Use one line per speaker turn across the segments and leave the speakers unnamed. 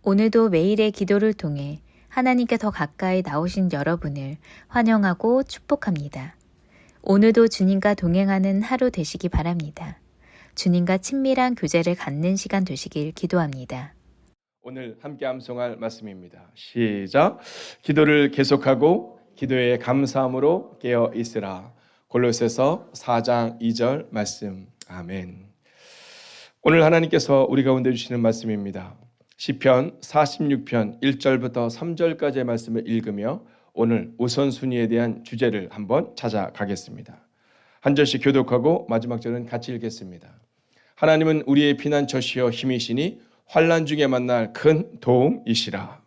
오늘도 매일의 기도를 통해 하나님께 더 가까이 나오신 여러분을 환영하고 축복합니다. 오늘도 주님과 동행하는 하루 되시기 바랍니다. 주님과 친밀한 교제를 갖는 시간 되시길 기도합니다.
오늘 함께 암송할 말씀입니다. 시작. 기도를 계속하고 기도에 감사함으로 깨어 있으라. 골로새서 4장 2절 말씀. 아멘. 오늘 하나님께서 우리 가운데 주시는 말씀입니다. 시편 46편 1절부터 3절까지의 말씀을 읽으며 오늘 우선순위에 대한 주제를 한번 찾아가겠습니다. 한 절씩 교독하고 마지막 절은 같이 읽겠습니다. 하나님은 우리의 피난처시여 힘이시니 환난 중에 만날 큰 도움이시라.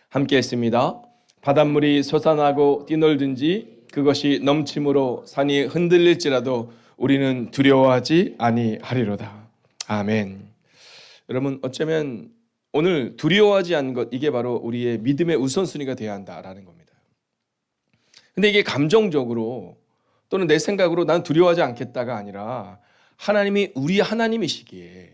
함께 했습니다. 바닷물이 솟아나고 뛰놀든지 그것이 넘침으로 산이 흔들릴지라도 우리는 두려워하지 아니하리로다. 아멘. 여러분, 어쩌면 오늘 두려워하지 않는 것, 이게 바로 우리의 믿음의 우선순위가 되어야 한다라는 겁니다. 근데 이게 감정적으로 또는 내 생각으로 난 두려워하지 않겠다가 아니라 하나님이 우리 하나님이시기에,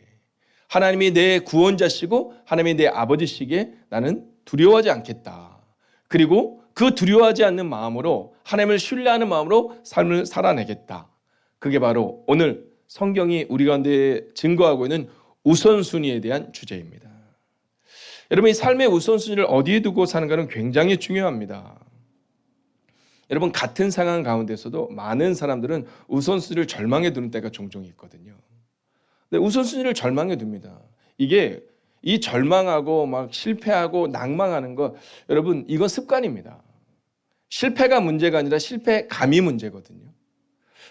하나님이 내 구원자시고 하나님이 내 아버지시기에 나는 두려워하지 않겠다. 그리고 그 두려워하지 않는 마음으로, 하나님을 신뢰하는 마음으로 삶을 살아내겠다. 그게 바로 오늘 성경이 우리 가운데 증거하고 있는 우선순위에 대한 주제입니다. 여러분, 이 삶의 우선순위를 어디에 두고 사는가는 굉장히 중요합니다. 여러분, 같은 상황 가운데서도 많은 사람들은 우선순위를 절망해 두는 때가 종종 있거든요. 근데 우선순위를 절망해 둡니다. 이게 이 절망하고 막 실패하고 낭망하는 것, 여러분, 이건 습관입니다. 실패가 문제가 아니라 실패감이 문제거든요.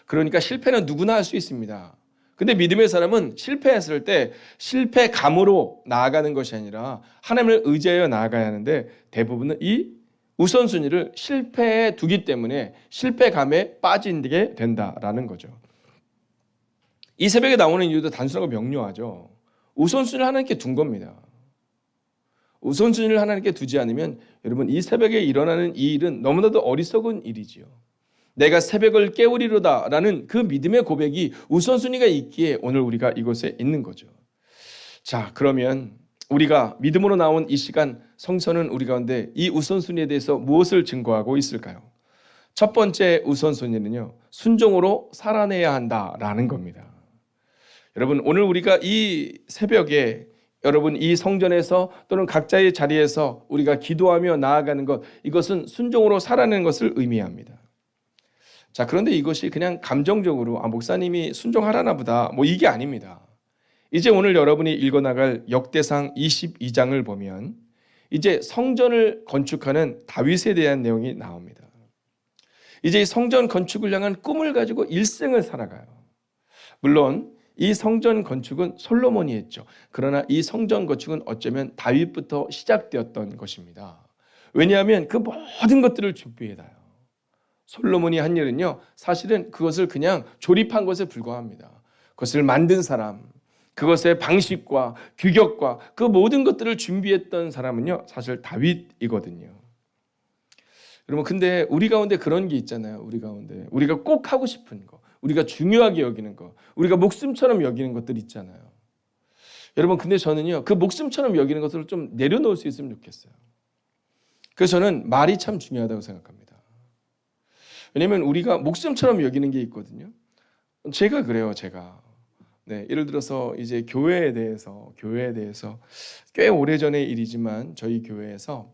그러니까 실패는 누구나 할 수 있습니다. 근데 믿음의 사람은 실패했을 때 실패감으로 나아가는 것이 아니라 하나님을 의지하여 나아가야 하는데, 대부분은 이 우선순위를 실패에 두기 때문에 실패감에 빠지게 된다라는 거죠. 이 새벽에 나오는 이유도 단순하고 명료하죠. 우선순위를 하나님께 둔 겁니다. 우선순위를 하나님께 두지 않으면 여러분, 이 새벽에 일어나는 이 일은 너무나도 어리석은 일이지요. 내가 새벽을 깨우리로다 라는 그 믿음의 고백이 우선순위가 있기에 오늘 우리가 이곳에 있는 거죠. 자, 그러면 우리가 믿음으로 나온 이 시간, 성서는 우리 가운데 이 우선순위에 대해서 무엇을 증거하고 있을까요? 첫 번째 우선순위는요, 순종으로 살아내야 한다라는 겁니다. 여러분, 오늘 우리가 이 새벽에 여러분 이 성전에서 또는 각자의 자리에서 우리가 기도하며 나아가는 것, 이것은 순종으로 살아내는 것을 의미합니다. 자, 그런데 이것이 그냥 감정적으로 목사님이 순종하라나 보다, 이게 아닙니다. 이제 오늘 여러분이 읽어나갈 역대상 22장을 보면 이제 성전을 건축하는 다윗에 대한 내용이 나옵니다. 이제 이 성전 건축을 향한 꿈을 가지고 일생을 살아가요. 물론 이 성전 건축은 솔로몬이 했죠. 그러나 이 성전 건축은 어쩌면 다윗부터 시작되었던 것입니다. 왜냐하면 그 모든 것들을 준비해놔요. 솔로몬이 한 일은요, 사실은 그것을 그냥 조립한 것에 불과합니다. 그것을 만든 사람, 그것의 방식과 규격과 그 모든 것들을 준비했던 사람은요, 사실 다윗이거든요. 여러분, 근데 우리 가운데 그런 게 있잖아요. 우리 가운데 우리가 꼭 하고 싶은 거, 우리가 중요하게 여기는 거, 우리가 목숨처럼 여기는 것들 있잖아요. 여러분, 근데 저는요, 그 목숨처럼 여기는 것을 좀 내려놓을 수 있으면 좋겠어요. 그래서 저는 말이 참 중요하다고 생각합니다. 왜냐하면 우리가 목숨처럼 여기는 게 있거든요. 제가 그래요, 제가. 네, 예를 들어서 이제 교회에 대해서 꽤 오래전의 일이지만 저희 교회에서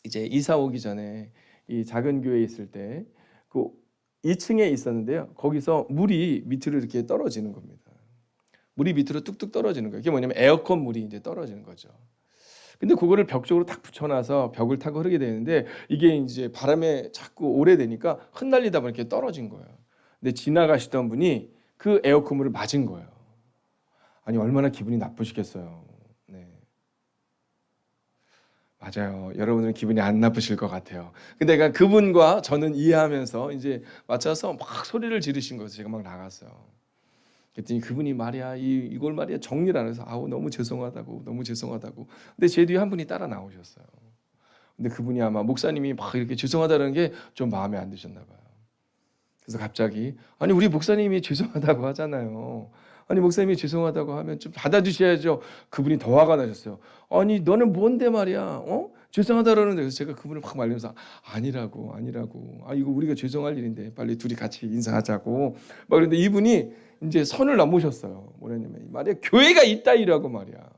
이제 이사 오기 전에 이 작은 교회에 있을 때 그 2층에 있었는데요. 거기서 물이 밑으로 이렇게 떨어지는 겁니다. 물이 밑으로 뚝뚝 떨어지는 거예요. 그게 뭐냐면 에어컨 물이 이제 떨어지는 거죠. 근데 그거를 벽 쪽으로 탁 붙여놔서 벽을 타고 흐르게 되는데 이게 이제 바람에 자꾸 오래되니까 흩날리다 보니까 이렇게 떨어진 거예요. 근데 지나가시던 분이 그 에어컨물을 맞은 거예요. 아니, 얼마나 기분이 나쁘시겠어요. 네. 맞아요. 여러분들은 기분이 안 나쁘실 것 같아요. 근데 그러니까 그분과 저는 이해하면서 이제 맞춰서 막 소리를 지르신 거예요. 제가 막 나갔어요. 그랬더니 그분이 말이야, 이걸 말이야 정리를 안 해서 너무 죄송하다고. 근데 제 뒤에 한 분이 따라 나오셨어요. 근데 그분이 아마 목사님이 막 이렇게 죄송하다는 게 좀 마음에 안 드셨나 봐요. 그래서 갑자기 아니 우리 목사님이 죄송하다고 하잖아요. 아니 목사님이 죄송하다고 하면 좀 받아주셔야죠. 그분이 더 화가 나셨어요. 아니 너는 뭔데 말이야? 죄송하다 그러는데. 그래서 제가 그분을 막 말리면서 아니라고. 아 이거 우리가 죄송할 일인데 빨리 둘이 같이 인사하자고 막 그런데 이분이 이제 선을 넘으셨어요. 뭐냐면 말이야 교회가 있다 이라고 말이야.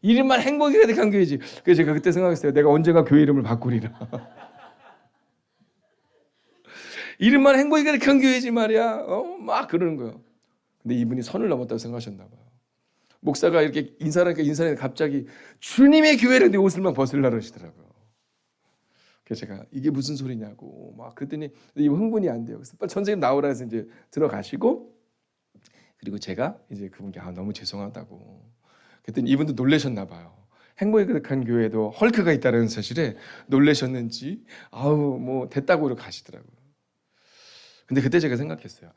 이름만 행복이 가득한 교회지. 그래서 제가 그때 생각했어요. 내가 언젠가 교회 이름을 바꾸리라. 이름만 행복이 가득한 교회지 말이야. 막 그러는 거예요. 근데 이분이 선을 넘었다고 생각하셨나 봐요. 목사가 이렇게 인사하니까 인사하니까 갑자기 주님의 교회를 내 옷을 막 벗으려고 그러시더라고요. 그래서 제가 이게 무슨 소리냐고 막 그랬더니 이거 흥분이 안 돼요. 그래서 빨리 선생님 나오라 해서 이제 들어가시고 그리고 제가 이제 그분께 너무 죄송하다고 그랬더니 이분도 놀라셨나 봐요. 행복이 가득한 교회에도 헐크가 있다는 사실에 놀라셨는지 아우 뭐 됐다고 이렇게 가시더라고요. 근데 그때 제가 생각했어요.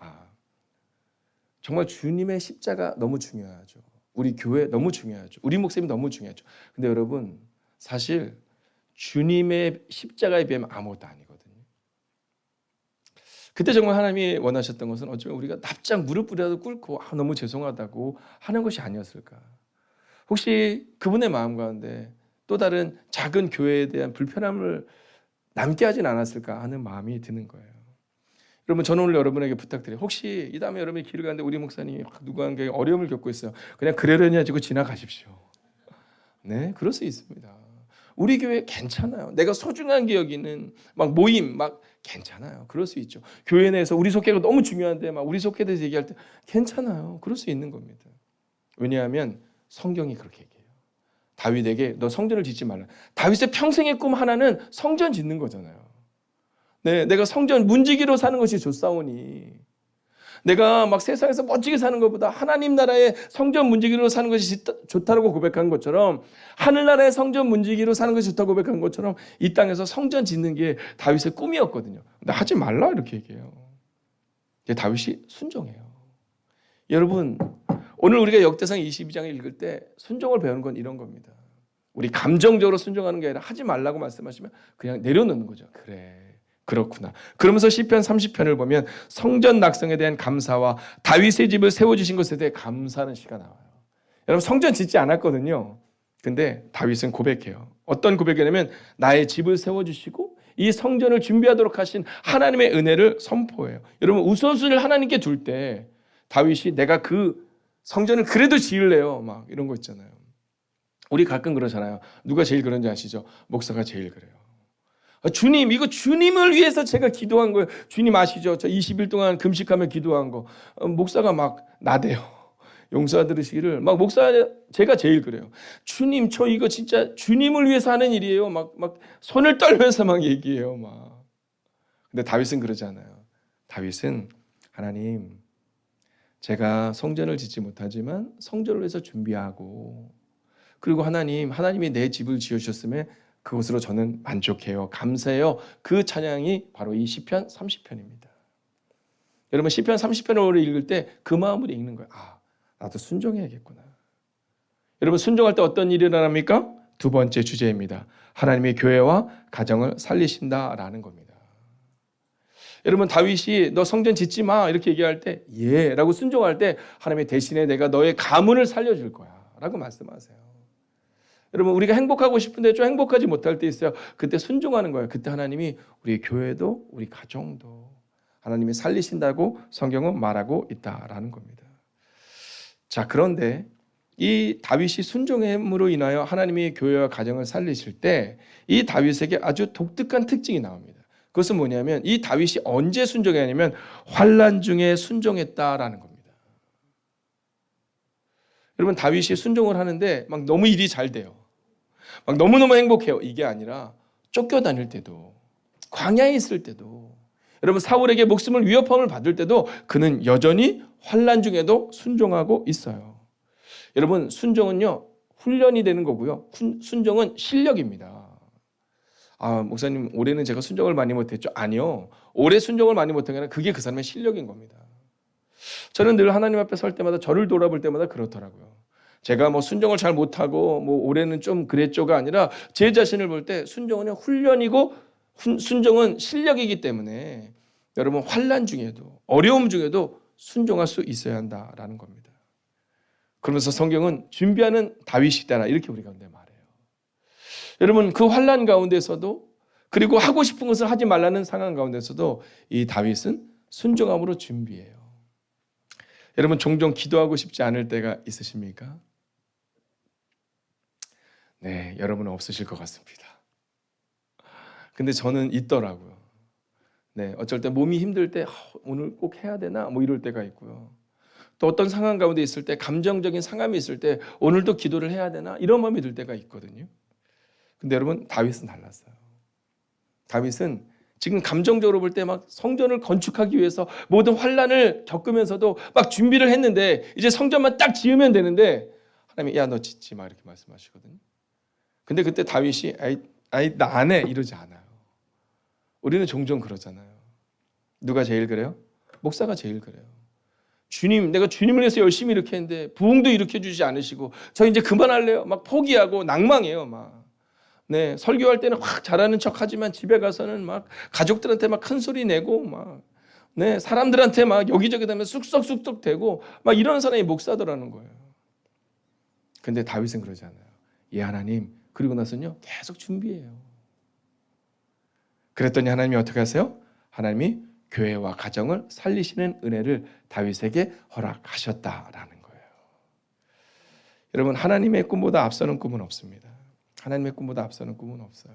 정말 주님의 십자가 너무 중요하죠. 우리 교회 너무 중요하죠. 우리 목사님 너무 중요하죠. 근데 여러분 사실 주님의 십자가에 비하면 아무것도 아니거든요. 그때 정말 하나님이 원하셨던 것은 어쩌면 우리가 납작 무릎이라도 꿇고 너무 죄송하다고 하는 것이 아니었을까. 혹시 그분의 마음 가운데 또 다른 작은 교회에 대한 불편함을 남게 하진 않았을까 하는 마음이 드는 거예요. 여러분 저는 오늘 여러분에게 부탁드려요. 혹시 이 다음에 여러분이 길을 가는데 우리 목사님이 누구한테 어려움을 겪고 있어요. 그냥 그러려니 하시고 지나가십시오. 네, 그럴 수 있습니다. 우리 교회 괜찮아요. 내가 소중하게 여기는 막 모임 막 괜찮아요. 그럴 수 있죠. 교회 내에서 우리 속회가 너무 중요한데 막 우리 속회에 대해서 얘기할 때 괜찮아요. 그럴 수 있는 겁니다. 왜냐하면 성경이 그렇게 얘기해요. 다윗에게 너 성전을 짓지 말라. 다윗의 평생의 꿈 하나는 성전 짓는 거잖아요. 네, 내가 성전 문지기로 사는 것이 좋사오니 내가 막 세상에서 멋지게 사는 것보다 하나님 나라의 성전 문지기로 사는 것이 좋다고 고백한 것처럼 하늘나라의 성전 문지기로 사는 것이 좋다고 고백한 것처럼 이 땅에서 성전 짓는 게 다윗의 꿈이었거든요. 근데 하지 말라 이렇게 얘기해요. 다윗이 순종해요. 여러분 오늘 우리가 역대상 22장을 읽을 때 순종을 배우는 건 이런 겁니다. 우리 감정적으로 순종하는 게 아니라 하지 말라고 말씀하시면 그냥 내려놓는 거죠. 그래. 그렇구나. 그러면서 시편 30편을 보면 성전 낙성에 대한 감사와 다윗의 집을 세워주신 것에 대해 감사하는 시가 나와요. 여러분 성전 짓지 않았거든요. 근데 다윗은 고백해요. 어떤 고백이냐면 나의 집을 세워주시고 이 성전을 준비하도록 하신 하나님의 은혜를 선포해요. 여러분 우선순위를 하나님께 둘 때 다윗이 내가 그 성전을 그래도 지을래요. 막 이런 거 있잖아요. 우리 가끔 그러잖아요. 누가 제일 그런지 아시죠? 목사가 제일 그래요. 주님, 이거 주님을 위해서 제가 기도한 거예요. 주님 아시죠? 저 20일 동안 금식하며 기도한 거. 목사가 막 나대요. 용서 들으시기를. 막 목사, 제가 제일 그래요. 주님, 저 이거 진짜 주님을 위해서 하는 일이에요. 막 손을 떨면서 막 얘기해요. 막. 근데 다윗은 그러지 않아요. 다윗은 하나님, 제가 성전을 짓지 못하지만 성전을 위해서 준비하고 그리고 하나님이 내 집을 지어주셨음에 그것으로 저는 만족해요. 감사해요. 그 찬양이 바로 이 시편 30편입니다. 여러분 시편 30편을 읽을 때 그 마음으로 읽는 거예요. 나도 순종해야겠구나. 여러분 순종할 때 어떤 일이 일어납니까? 두 번째 주제입니다. 하나님의 교회와 가정을 살리신다라는 겁니다. 여러분 다윗이 너 성전 짓지 마 이렇게 얘기할 때 예 라고 순종할 때 하나님의 대신에 내가 너의 가문을 살려줄 거야 라고 말씀하세요. 여러분 우리가 행복하고 싶은데 좀 행복하지 못할 때 있어요. 그때 순종하는 거예요. 그때 하나님이 우리 교회도 우리 가정도 하나님이 살리신다고 성경은 말하고 있다라는 겁니다. 자 그런데 이 다윗이 순종함으로 인하여 하나님이 교회와 가정을 살리실 때 이 다윗에게 아주 독특한 특징이 나옵니다. 그것은 뭐냐면 이 다윗이 언제 순종했냐면 환난 중에 순종했다라는 겁니다. 여러분 다윗이 순종을 하는데 막 너무 일이 잘 돼요. 막 너무너무 행복해요. 이게 아니라 쫓겨다닐 때도 광야에 있을 때도 여러분 사울에게 목숨을 위협함을 받을 때도 그는 여전히 환난 중에도 순종하고 있어요. 여러분 순종은요 훈련이 되는 거고요. 순종은 실력입니다. 목사님 올해는 제가 순종을 많이 못했죠. 아니요. 올해 순종을 많이 못한 게 아니라 그게 그 사람의 실력인 겁니다. 저는 늘 하나님 앞에 설 때마다 저를 돌아볼 때마다 그렇더라고요. 제가 뭐 순종을 잘 못하고 뭐 올해는 좀 그랬죠가 아니라 제 자신을 볼 때 순종은 훈련이고 순종은 실력이기 때문에 여러분 환난 중에도 어려움 중에도 순종할 수 있어야 한다라는 겁니다. 그러면서 성경은 준비하는 다윗이다 이렇게 우리 가운데 말해요. 여러분 그 환난 가운데서도 그리고 하고 싶은 것을 하지 말라는 상황 가운데서도 이 다윗은 순종함으로 준비해요. 여러분 종종 기도하고 싶지 않을 때가 있으십니까? 네, 여러분은 없으실 것 같습니다. 근데 저는 있더라고요. 네, 어쩔 때 몸이 힘들 때 오늘 꼭 해야 되나 뭐 이럴 때가 있고요. 또 어떤 상황 가운데 있을 때 감정적인 상함이 있을 때 오늘도 기도를 해야 되나 이런 마음이 들 때가 있거든요. 근데 여러분 다윗은 달랐어요. 다윗은 지금 감정적으로 볼 때 막 성전을 건축하기 위해서 모든 환난을 겪으면서도 막 준비를 했는데 이제 성전만 딱 지으면 되는데 하나님이 야 너 짓지 마 이렇게 말씀하시거든요. 근데 그때 다윗이 아이 나 안 해 이러지 않아요. 우리는 종종 그러잖아요. 누가 제일 그래요? 목사가 제일 그래요. 주님, 내가 주님을 위해서 열심히 이렇게 했는데 부흥도 일으켜 주지 않으시고 저 이제 그만할래요. 막 포기하고 낭망해요. 막. 네, 설교할 때는 확 잘하는 척하지만 집에 가서는 막 가족들한테 막 큰 소리 내고 막 네, 사람들한테 막 여기저기 되면 쑥덕쑥덕 대고 막 이런 사람이 목사더라는 거예요. 근데 다윗은 그러지 않아요. 예, 하나님. 그리고 나서는요 계속 준비해요. 그랬더니 하나님이 어떻게 하세요? 하나님이 교회와 가정을 살리시는 은혜를 다윗에게 허락하셨다라는 거예요. 여러분 하나님의 꿈보다 앞서는 꿈은 없습니다. 하나님의 꿈보다 앞서는 꿈은 없어요.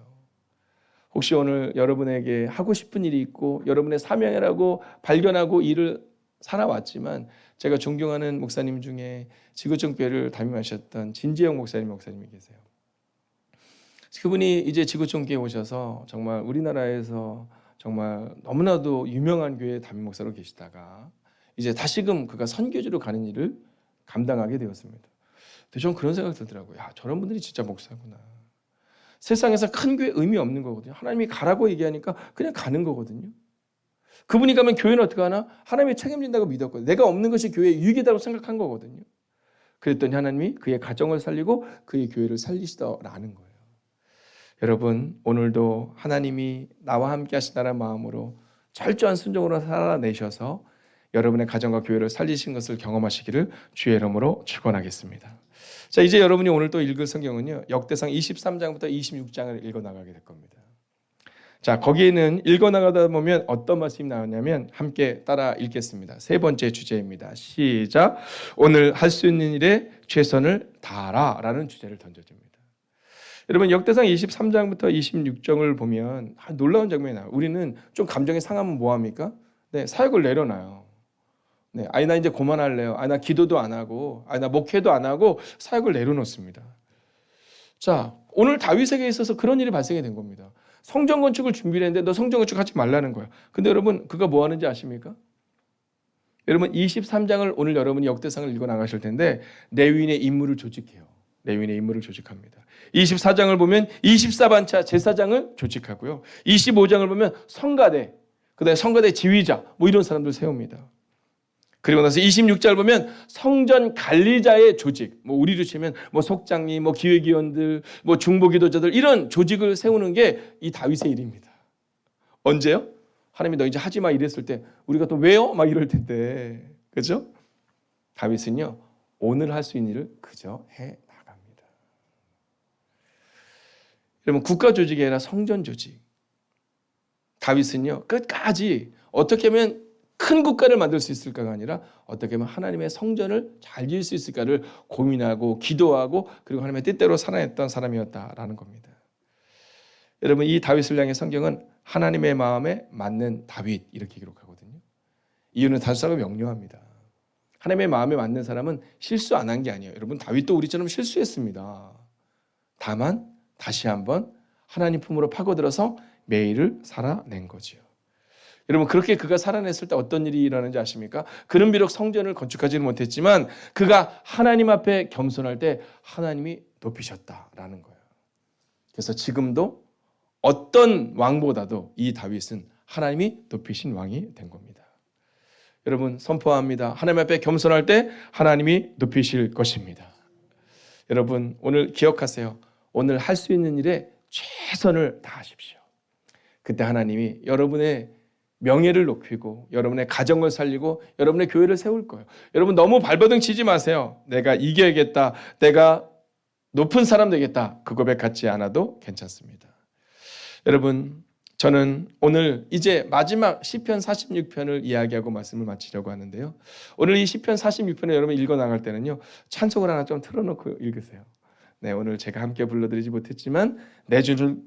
혹시 오늘 여러분에게 하고 싶은 일이 있고 여러분의 사명이라고 발견하고 일을 살아왔지만 제가 존경하는 목사님 중에 지구촌교회를 담임하셨던 진지영 목사님이 계세요. 그분이 이제 지구촌교회에 오셔서 정말 우리나라에서 정말 너무나도 유명한 교회 담임 목사로 계시다가 이제 다시금 그가 선교지로 가는 일을 감당하게 되었습니다. 근데 저는 그런 생각이 들더라고요. 야, 저런 분들이 진짜 목사구나. 세상에서 큰 교회 의미 없는 거거든요. 하나님이 가라고 얘기하니까 그냥 가는 거거든요. 그분이 가면 교회는 어떻게 하나? 하나님이 책임진다고 믿었거든요. 내가 없는 것이 교회의 유익이라고 생각한 거거든요. 그랬더니 하나님이 그의 가정을 살리고 그의 교회를 살리시더라는 거예요. 여러분 오늘도 하나님이 나와 함께 하신다는 마음으로 철저한 순종으로 살아내셔서 여러분의 가정과 교회를 살리신 것을 경험하시기를 주의 이름으로 축원하겠습니다. 자, 이제 여러분이 오늘 또 읽을 성경은요 역대상 23장부터 26장을 읽어나가게 될 겁니다. 자, 거기에는 읽어나가다 보면 어떤 말씀이 나오냐면 함께 따라 읽겠습니다. 세 번째 주제입니다. 시작. 오늘 할 수 있는 일에 최선을 다하라 라는 주제를 던져줍니다. 여러분 역대상 23장부터 26장을 보면 놀라운 장면이 나와요. 우리는 좀 감정이 상하면 뭐합니까? 네, 사역을 내려놔요. 네, 아니 나 이제 그만할래요. 아니 나 기도도 안 하고, 아니 나 목회도 안 하고 사역을 내려놓습니다. 자, 오늘 다윗에게 있어서 그런 일이 발생이 된 겁니다. 성전 건축을 준비를 했는데 너 성전 건축 하지 말라는 거예요. 근데 여러분 그가 뭐 하는지 아십니까? 여러분 23장을 오늘 여러분이 역대상을 읽어 나가실 텐데 레위인의 임무를 조직해요. 레위인의 임무를 조직합니다. 24장을 보면 24반차 제사장을 조직하고요. 25장을 보면 성가대, 그다음에 성가대 지휘자 뭐 이런 사람들 세웁니다. 그리고 나서 26장을 보면 성전 관리자의 조직, 뭐 우리로 치면 뭐 속장님, 뭐 기획위원들, 뭐 중보기도자들 이런 조직을 세우는 게 이 다윗의 일입니다. 언제요? 하나님이 너 이제 하지 마 이랬을 때 우리가 또 왜요? 막 이럴 텐데, 그죠? 다윗은요 오늘 할 수 있는 일을 그저 해 나갑니다. 여러분 국가 조직이 아니라 성전 조직. 다윗은요 끝까지 어떻게 하면 큰 국가를 만들 수 있을까가 아니라 어떻게 하면 하나님의 성전을 잘 지을 수 있을까를 고민하고 기도하고 그리고 하나님의 뜻대로 살아냈던 사람이었다라는 겁니다. 여러분 이 다윗을 향해 성경은 하나님의 마음에 맞는 다윗 이렇게 기록하거든요. 이유는 단순하고 명료합니다. 하나님의 마음에 맞는 사람은 실수 안 한 게 아니에요. 여러분 다윗도 우리처럼 실수했습니다. 다만 다시 한번 하나님 품으로 파고들어서 매일을 살아낸 거지요. 여러분 그렇게 그가 살아냈을 때 어떤 일이 일어나는지 아십니까? 그는 비록 성전을 건축하지는 못했지만 그가 하나님 앞에 겸손할 때 하나님이 높이셨다라는 거예요. 그래서 지금도 어떤 왕보다도 이 다윗은 하나님이 높이신 왕이 된 겁니다. 여러분 선포합니다. 하나님 앞에 겸손할 때 하나님이 높이실 것입니다. 여러분 오늘 기억하세요. 오늘 할 수 있는 일에 최선을 다하십시오. 그때 하나님이 여러분의 명예를 높이고 여러분의 가정을 살리고 여러분의 교회를 세울 거예요. 여러분 너무 발버둥 치지 마세요. 내가 이겨야겠다. 내가 높은 사람 되겠다. 그 고백 갖지 않아도 괜찮습니다. 여러분, 저는 오늘 이제 마지막 시편 46편을 이야기하고 말씀을 마치려고 하는데요. 오늘 이 시편 46편을 여러분 읽어 나갈 때는요. 찬송을 하나 좀 틀어놓고 읽으세요. 네, 오늘 제가 함께 불러드리지 못했지만 내주는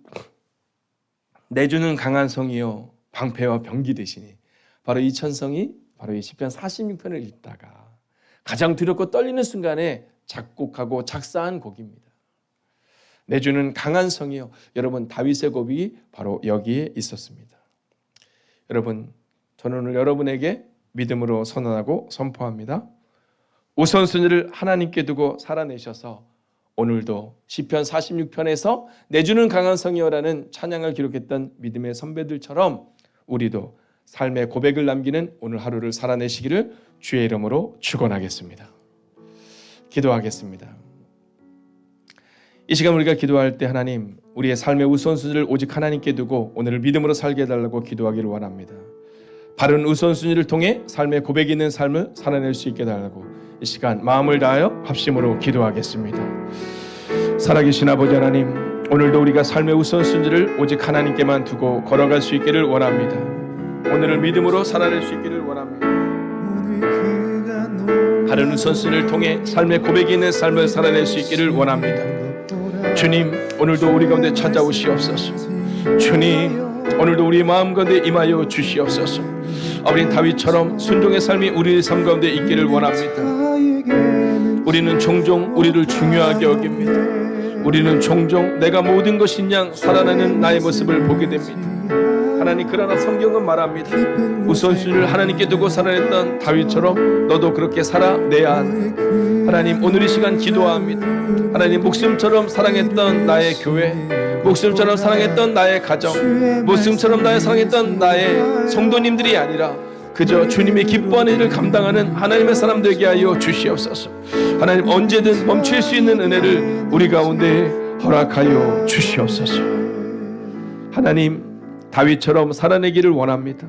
강한 성이요 방패와 병기 되시니, 바로 이 천성이 바로 이 시편 46편을 읽다가 가장 두렵고 떨리는 순간에 작곡하고 작사한 곡입니다. 내주는 강한 성이요. 여러분, 다윗의 곡이 바로 여기에 있었습니다. 여러분, 저는 오늘 여러분에게 믿음으로 선언하고 선포합니다. 우선순위를 하나님께 두고 살아내셔서 오늘도 시편 46편에서 내주는 강한 성이여라는 찬양을 기록했던 믿음의 선배들처럼 우리도 삶의 고백을 남기는 오늘 하루를 살아내시기를 주의 이름으로 축원하겠습니다. 기도하겠습니다. 이 시간 우리가 기도할 때 하나님, 우리의 삶의 우선순위를 오직 하나님께 두고 오늘을 믿음으로 살게 해달라고 기도하기를 원합니다. 바른 우선순위를 통해 삶의 고백이 있는 삶을 살아낼 수 있게 해달라고 이 시간 마음을 다하여 합심으로 기도하겠습니다. 살아계신 아버지 하나님, 오늘도 우리가 삶의 우선순위를 오직 하나님께만 두고 걸어갈 수 있기를 원합니다. 오늘을 믿음으로 살아낼 수 있기를 원합니다. 바른 우선순위를 통해 삶의 고백이 있는 삶을 살아낼 수 있기를 원합니다. 주님, 오늘도 우리 가운데 찾아오시옵소서. 주님, 오늘도 우리 마음 가운데 임하여 주시옵소서. 어린 다윗처럼 순종의 삶이 우리의 삶 가운데 있기를 원합니다. 우리는 종종 우리를 중요하게 여깁니다. 우리는 종종 내가 모든 것인 양 살아나는 나의 모습을 보게 됩니다. 하나님, 그러나 성경은 말합니다. 우선순위를 하나님께 두고 살아냈던 다윗처럼 너도 그렇게 살아내야 한다. 하나님, 오늘 이 시간 기도합니다. 하나님, 목숨처럼 사랑했던 나의 교회, 목숨처럼 사랑했던 나의 가정, 목숨처럼 나의 사랑했던 나의 성도님들이 아니라 그저 주님의 기뻐하는 일을 감당하는 하나님의 사람 되게 하여 주시옵소서. 하나님, 언제든 멈출 수 있는 은혜를 우리 가운데 허락하여 주시옵소서. 하나님, 다윗처럼 살아내기를 원합니다.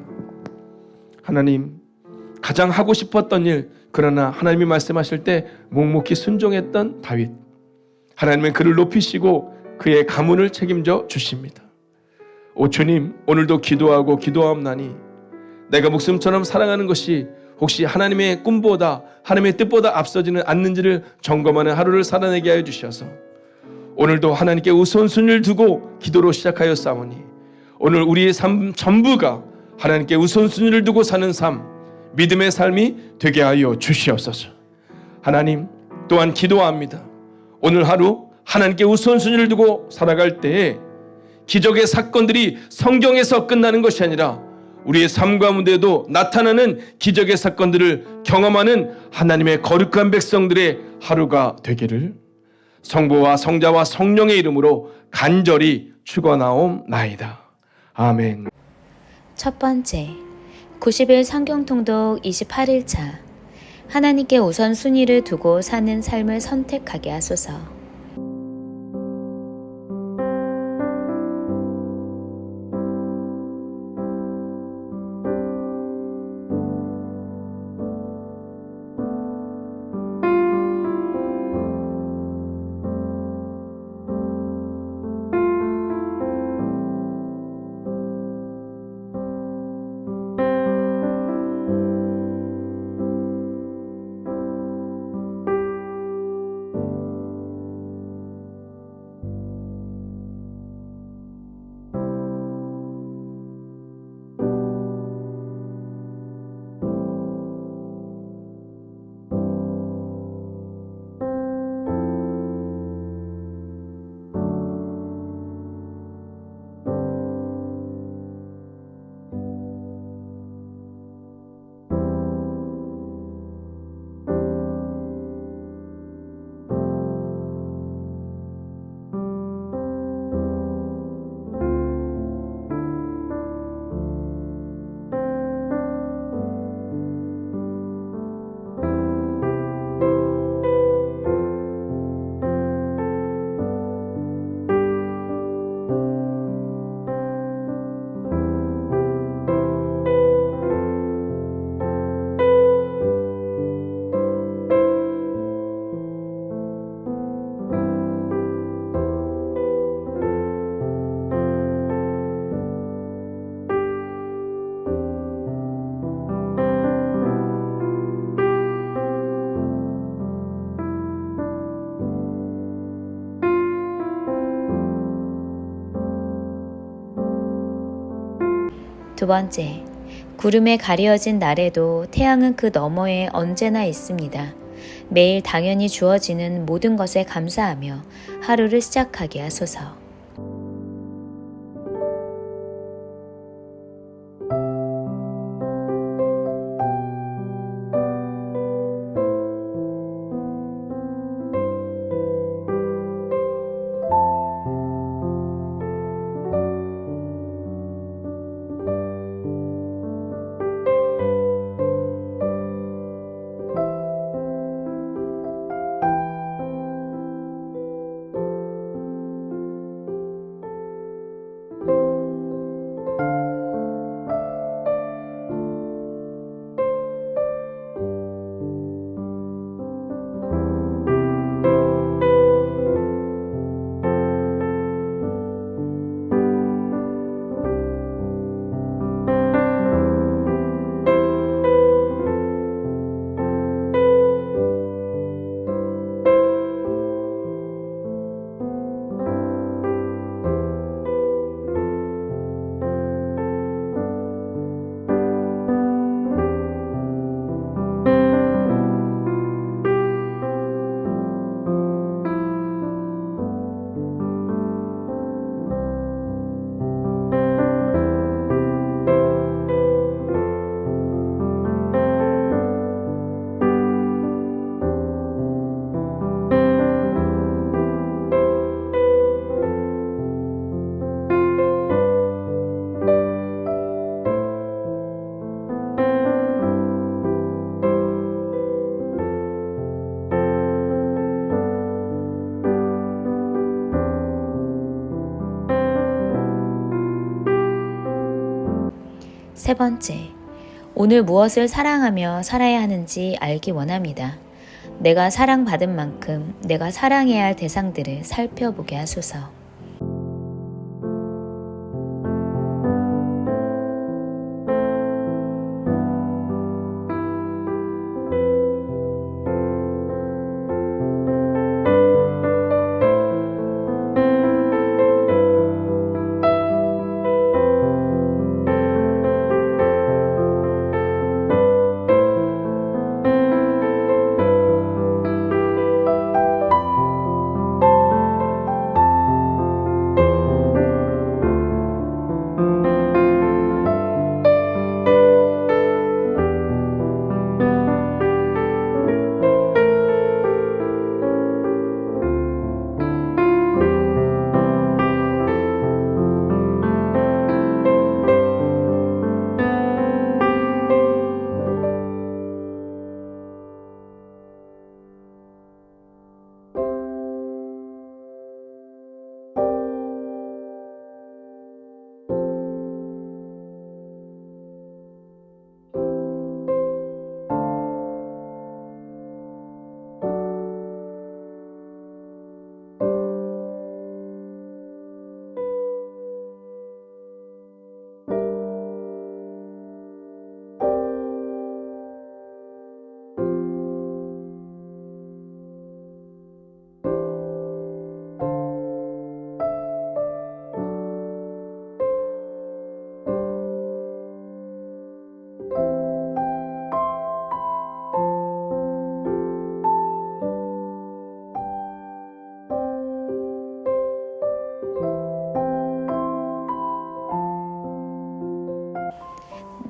하나님, 가장 하고 싶었던 일, 그러나 하나님이 말씀하실 때 묵묵히 순종했던 다윗, 하나님은 그를 높이시고 그의 가문을 책임져 주십니다. 오 주님, 오늘도 기도하고 기도하옵나니 내가 목숨처럼 사랑하는 것이 혹시 하나님의 꿈보다 하나님의 뜻보다 앞서지는 않는지를 점검하는 하루를 살아내게 하여 주셔서 오늘도 하나님께 우선순위를 두고 기도로 시작하여 싸우니 오늘 우리의 삶 전부가 하나님께 우선순위를 두고 사는 삶, 믿음의 삶이 되게 하여 주시옵소서. 하나님, 또한 기도합니다. 오늘 하루 하나님께 우선순위를 두고 살아갈 때에 기적의 사건들이 성경에서 끝나는 것이 아니라 우리의 삶 가운데도 나타나는 기적의 사건들을 경험하는 하나님의 거룩한 백성들의 하루가 되기를 성부와 성자와 성령의 이름으로 간절히 축원하옵나이다. 아멘.
첫 번째, 90일 성경통독 28일차. 하나님께 우선순위를 두고 사는 삶을 선택하게 하소서. 두 번째, 구름에 가려진 날에도 태양은 그 너머에 언제나 있습니다. 매일 당연히 주어지는 모든 것에 감사하며 하루를 시작하게 하소서. 세 번째, 오늘 무엇을 사랑하며 살아야 하는지 알기 원합니다. 내가 사랑받은 만큼 내가 사랑해야 할 대상들을 살펴보게 하소서.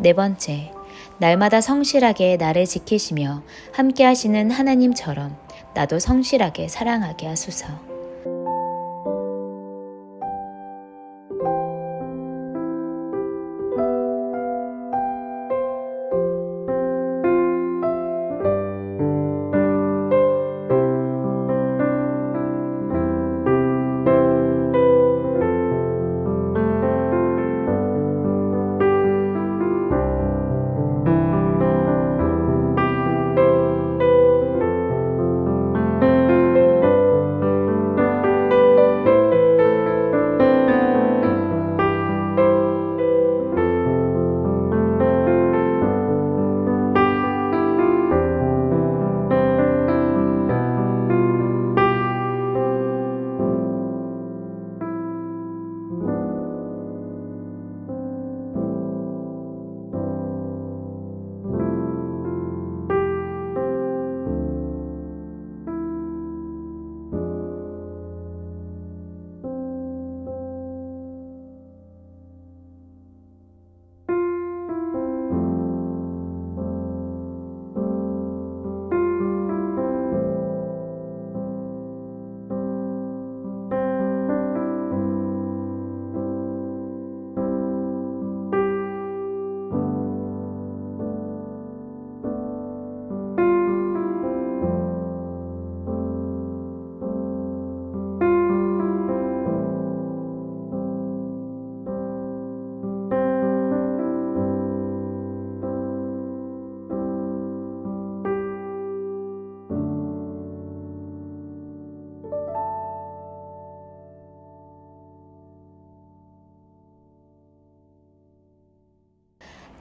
네 번째, 날마다 성실하게 나를 지키시며 함께 하시는 하나님처럼 나도 성실하게 사랑하게 하소서.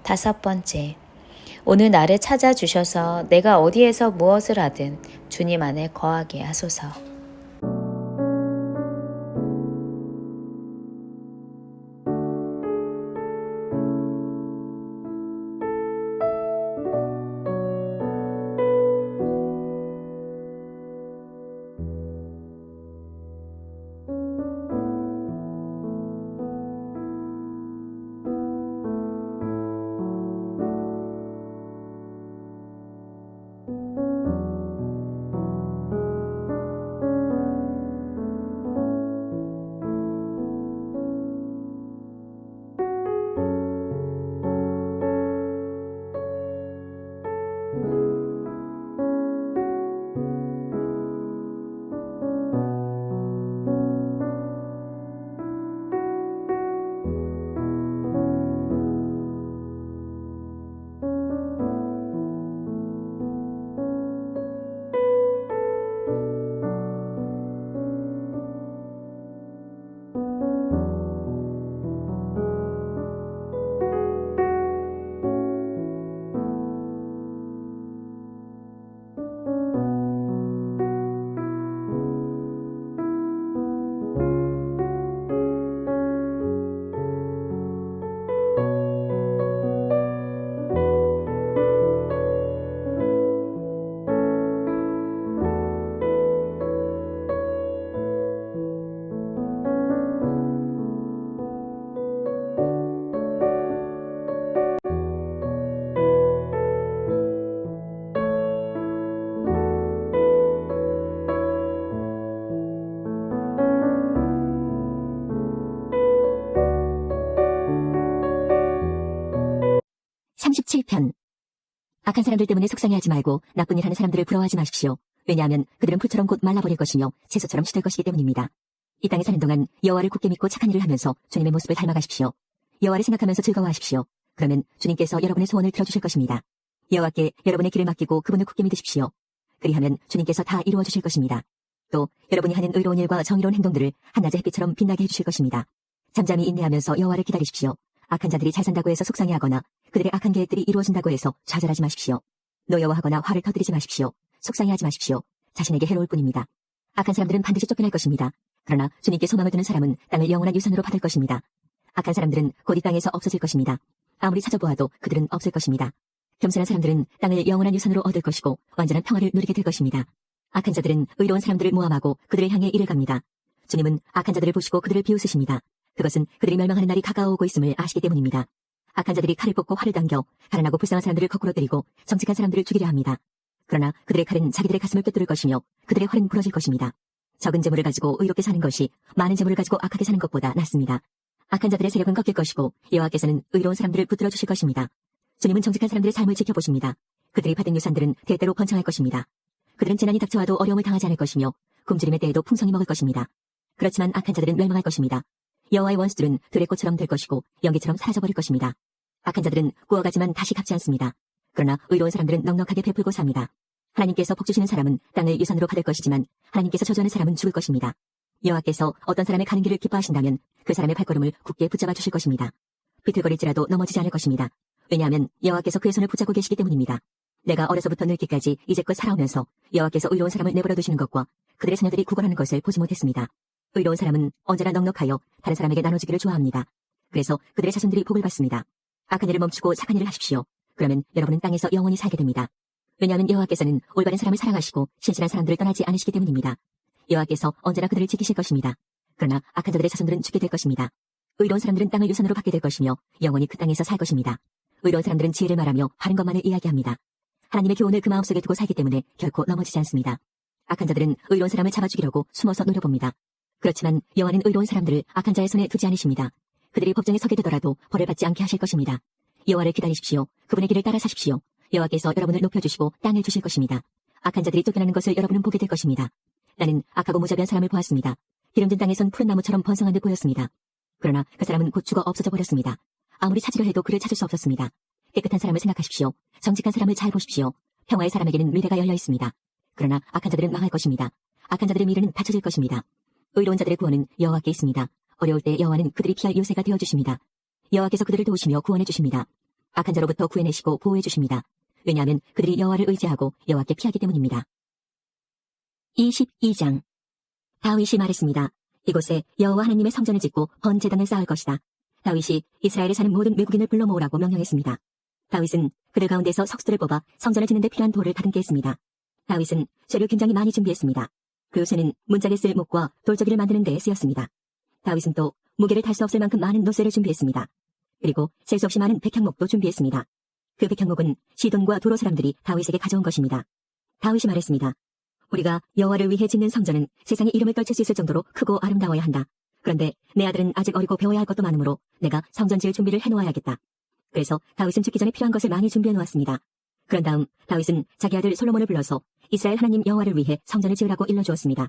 5번째, 오늘 나를 찾아주셔서 내가 어디에서 무엇을 하든 주님 안에 거하게 하소서.
(37편) 악한 사람들 때문에 속상해하지 말고 나쁜 일 하는 사람들을 부러워하지 마십시오. 왜냐하면 그들은 풀처럼 곧 말라버릴 것이며 채소처럼 시들 것이기 때문입니다. 이 땅에 사는 동안 여호와를 굳게 믿고 착한 일을 하면서 주님의 모습을 닮아가십시오. 여호와를 생각하면서 즐거워하십시오. 그러면 주님께서 여러분의 소원을 들어주실 것입니다. 여호와께 여러분의 길을 맡기고 그분을 굳게 믿으십시오. 그리하면 주님께서 다 이루어 주실 것입니다. 또 여러분이 하는 의로운 일과 정의로운 행동들을 한낮의 햇빛처럼 빛나게 해주실 것입니다. 잠잠히 인내하면서 여호와를 기다리십시오. 악한 자들이 잘 산다고 해서 속상해하거나 그들의 악한 계획들이 이루어진다고 해서 좌절하지 마십시오. 노여워하거나 화를 터뜨리지 마십시오. 속상해하지 마십시오. 자신에게 해로울 뿐입니다. 악한 사람들은 반드시 쫓겨날 것입니다. 그러나 주님께 소망을 두는 사람은 땅을 영원한 유산으로 받을 것입니다. 악한 사람들은 곧 이 땅에서 없어질 것입니다. 아무리 찾아보아도 그들은 없을 것입니다. 겸손한 사람들은 땅을 영원한 유산으로 얻을 것이고 완전한 평화를 누리게 될 것입니다. 악한 자들은 의로운 사람들을 모함하고 그들을 향해 이를 갑니다. 주님은 악한 자들을 보시고 그들을 비웃으십니다. 그것은 그들이 멸망하는 날이 가까워오고 있음을 아시기 때문입니다. 악한 자들이 칼을 뽑고 활을 당겨 가난하고 불쌍한 사람들을 거꾸로 때리고 정직한 사람들을 죽이려 합니다. 그러나 그들의 칼은 자기들의 가슴을 꿰뚫을 것이며 그들의 활은 부러질 것입니다. 적은 재물을 가지고 의롭게 사는 것이 많은 재물을 가지고 악하게 사는 것보다 낫습니다. 악한 자들의 세력은 꺾일 것이고 여호와께서는 의로운 사람들을 붙들어 주실 것입니다. 주님은 정직한 사람들의 삶을 지켜보십니다. 그들이 받은 유산들은 대대로 번창할 것입니다. 그들은 재난이 닥쳐와도 어려움을 당하지 않을 것이며 굶주림의 때에도 풍성히 먹을 것입니다. 그렇지만 악한 자들은 멸망할 것입니다. 여호와의 원수들은 들의 꽃처럼 될 것이고 연기처럼 사라져버릴 것입니다. 악한 자들은 구워가지만 다시 갚지 않습니다. 그러나 의로운 사람들은 넉넉하게 베풀고 삽니다. 하나님께서 복 주시는 사람은 땅을 유산으로 받을 것이지만 하나님께서 저주하는 사람은 죽을 것입니다. 여호와께서 어떤 사람의 가는 길을 기뻐하신다면 그 사람의 발걸음을 굳게 붙잡아 주실 것입니다. 비틀거릴지라도 넘어지지 않을 것입니다. 왜냐하면 여호와께서 그의 손을 붙잡고 계시기 때문입니다. 내가 어려서부터 늙기까지 이제껏 살아오면서 여호와께서 의로운 사람을 내버려 두시는 것과 그들의 자녀들이 구걸하는 것을 보지 못했습니다. 의로운 사람은 언제나 넉넉하여 다른 사람에게 나눠주기를 좋아합니다. 그래서 그들의 자손들이 복을 받습니다. 악한 일을 멈추고 착한 일을 하십시오. 그러면 여러분은 땅에서 영원히 살게 됩니다. 왜냐하면 여호와께서는 올바른 사람을 사랑하시고 신실한 사람들을 떠나지 않으시기 때문입니다. 여호와께서 언제나 그들을 지키실 것입니다. 그러나 악한 자들의 자손들은 죽게 될 것입니다. 의로운 사람들은 땅을 유산으로 받게 될 것이며 영원히 그 땅에서 살 것입니다. 의로운 사람들은 지혜를 말하며 바른 것만을 이야기합니다. 하나님의 교훈을 그 마음속에 두고 살기 때문에 결코 넘어지지 않습니다. 악한 자들은 의로운 사람을 잡아 죽이려고 숨어서 노려봅니다. 그렇지만 여호와는 의로운 사람들을 악한 자의 손에 두지 않으십니다. 그들이 법정에 서게 되더라도 벌을 받지 않게 하실 것입니다. 여호와를 기다리십시오. 그분의 길을 따라 사십시오. 여호와께서 여러분을 높여주시고 땅을 주실 것입니다. 악한 자들이 쫓겨나는 것을 여러분은 보게 될 것입니다. 나는 악하고 무자비한 사람을 보았습니다. 기름진 땅에선 푸른 나무처럼 번성한 듯 보였습니다. 그러나 그 사람은 곧 죽어 없어져 버렸습니다. 아무리 찾으려 해도 그를 찾을 수 없었습니다. 깨끗한 사람을 생각하십시오. 정직한 사람을 잘 보십시오. 평화의 사람에게는 미래가 열려 있습니다. 그러나 악한 자들은 망할 것입니다. 악한 자들의 미래는 닫혀질 것입니다. 의로운 자들의 구원은 여호와께 있습니다. 어려울 때 여호와는 그들이 피할 요새가 되어주십니다. 여호와께서 그들을 도우시며 구원해 주십니다. 악한 자로부터 구해내시고 보호해 주십니다. 왜냐하면 그들이 여호와를 의지하고 여호와께 피하기 때문입니다. 22장. 다윗이 말했습니다. 이곳에 여호와 하나님의 성전을 짓고 번제단을 쌓을 것이다. 다윗이 이스라엘에 사는 모든 외국인을 불러 모으라고 명령했습니다. 다윗은 그들 가운데서 석수들을 뽑아 성전을 짓는 데 필요한 돌을 다듬게 했습니다. 다윗은 쇠를 굉장히 많이 준비했습니다. 그 쇠는 문짝에 쓸 목과 돌저기를 만드는 데 쓰였습니다. 다윗은 또 무게를 탈 수 없을 만큼 많은 노쇠를 준비했습니다. 그리고 셀 수 없이 많은 백향목도 준비했습니다. 그 백향목은 시돈과 도로 사람들이 다윗에게 가져온 것입니다. 다윗이 말했습니다. 우리가 여호와를 위해 짓는 성전은 세상에 이름을 떨칠 수 있을 정도로 크고 아름다워야 한다. 그런데 내 아들은 아직 어리고 배워야 할 것도 많으므로 내가 성전 지을 준비를 해놓아야겠다. 그래서 다윗은 죽기 전에 필요한 것을 많이 준비해 놓았습니다. 그런 다음 다윗은 자기 아들 솔로몬을 불러서 이스라엘 하나님 여호와를 위해 성전을 지으라고 일러주었습니다.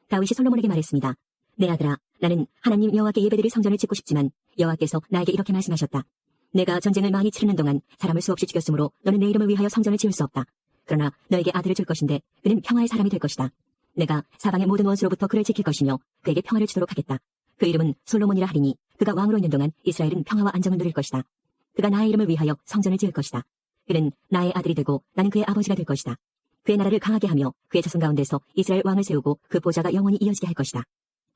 다윗이 솔로몬에게 말했습니다. 내 아들아, 나는 하나님 여호와께 예배드릴 성전을 짓고 싶지만 여호와께서 나에게 이렇게 말씀하셨다. 내가 전쟁을 많이 치르는 동안 사람을 수없이 죽였으므로 너는 내 이름을 위하여 성전을 지을 수 없다. 그러나 너에게 아들을 줄 것인데 그는 평화의 사람이 될 것이다. 내가 사방의 모든 원수로부터 그를 지킬 것이며 그에게 평화를 주도록 하겠다. 그 이름은 솔로몬이라 하리니 그가 왕으로 있는 동안 이스라엘은 평화와 안정을 누릴 것이다. 그가 나의 이름을 위하여 성전을 지을 것이다. 그는 나의 아들이 되고 나는 그의 아버지가 될 것이다. 그의 나라를 강하게 하며 그의 자손 가운데서 이스라엘 왕을 세우고 그 보좌가 영원히 이어지게 할 것이다.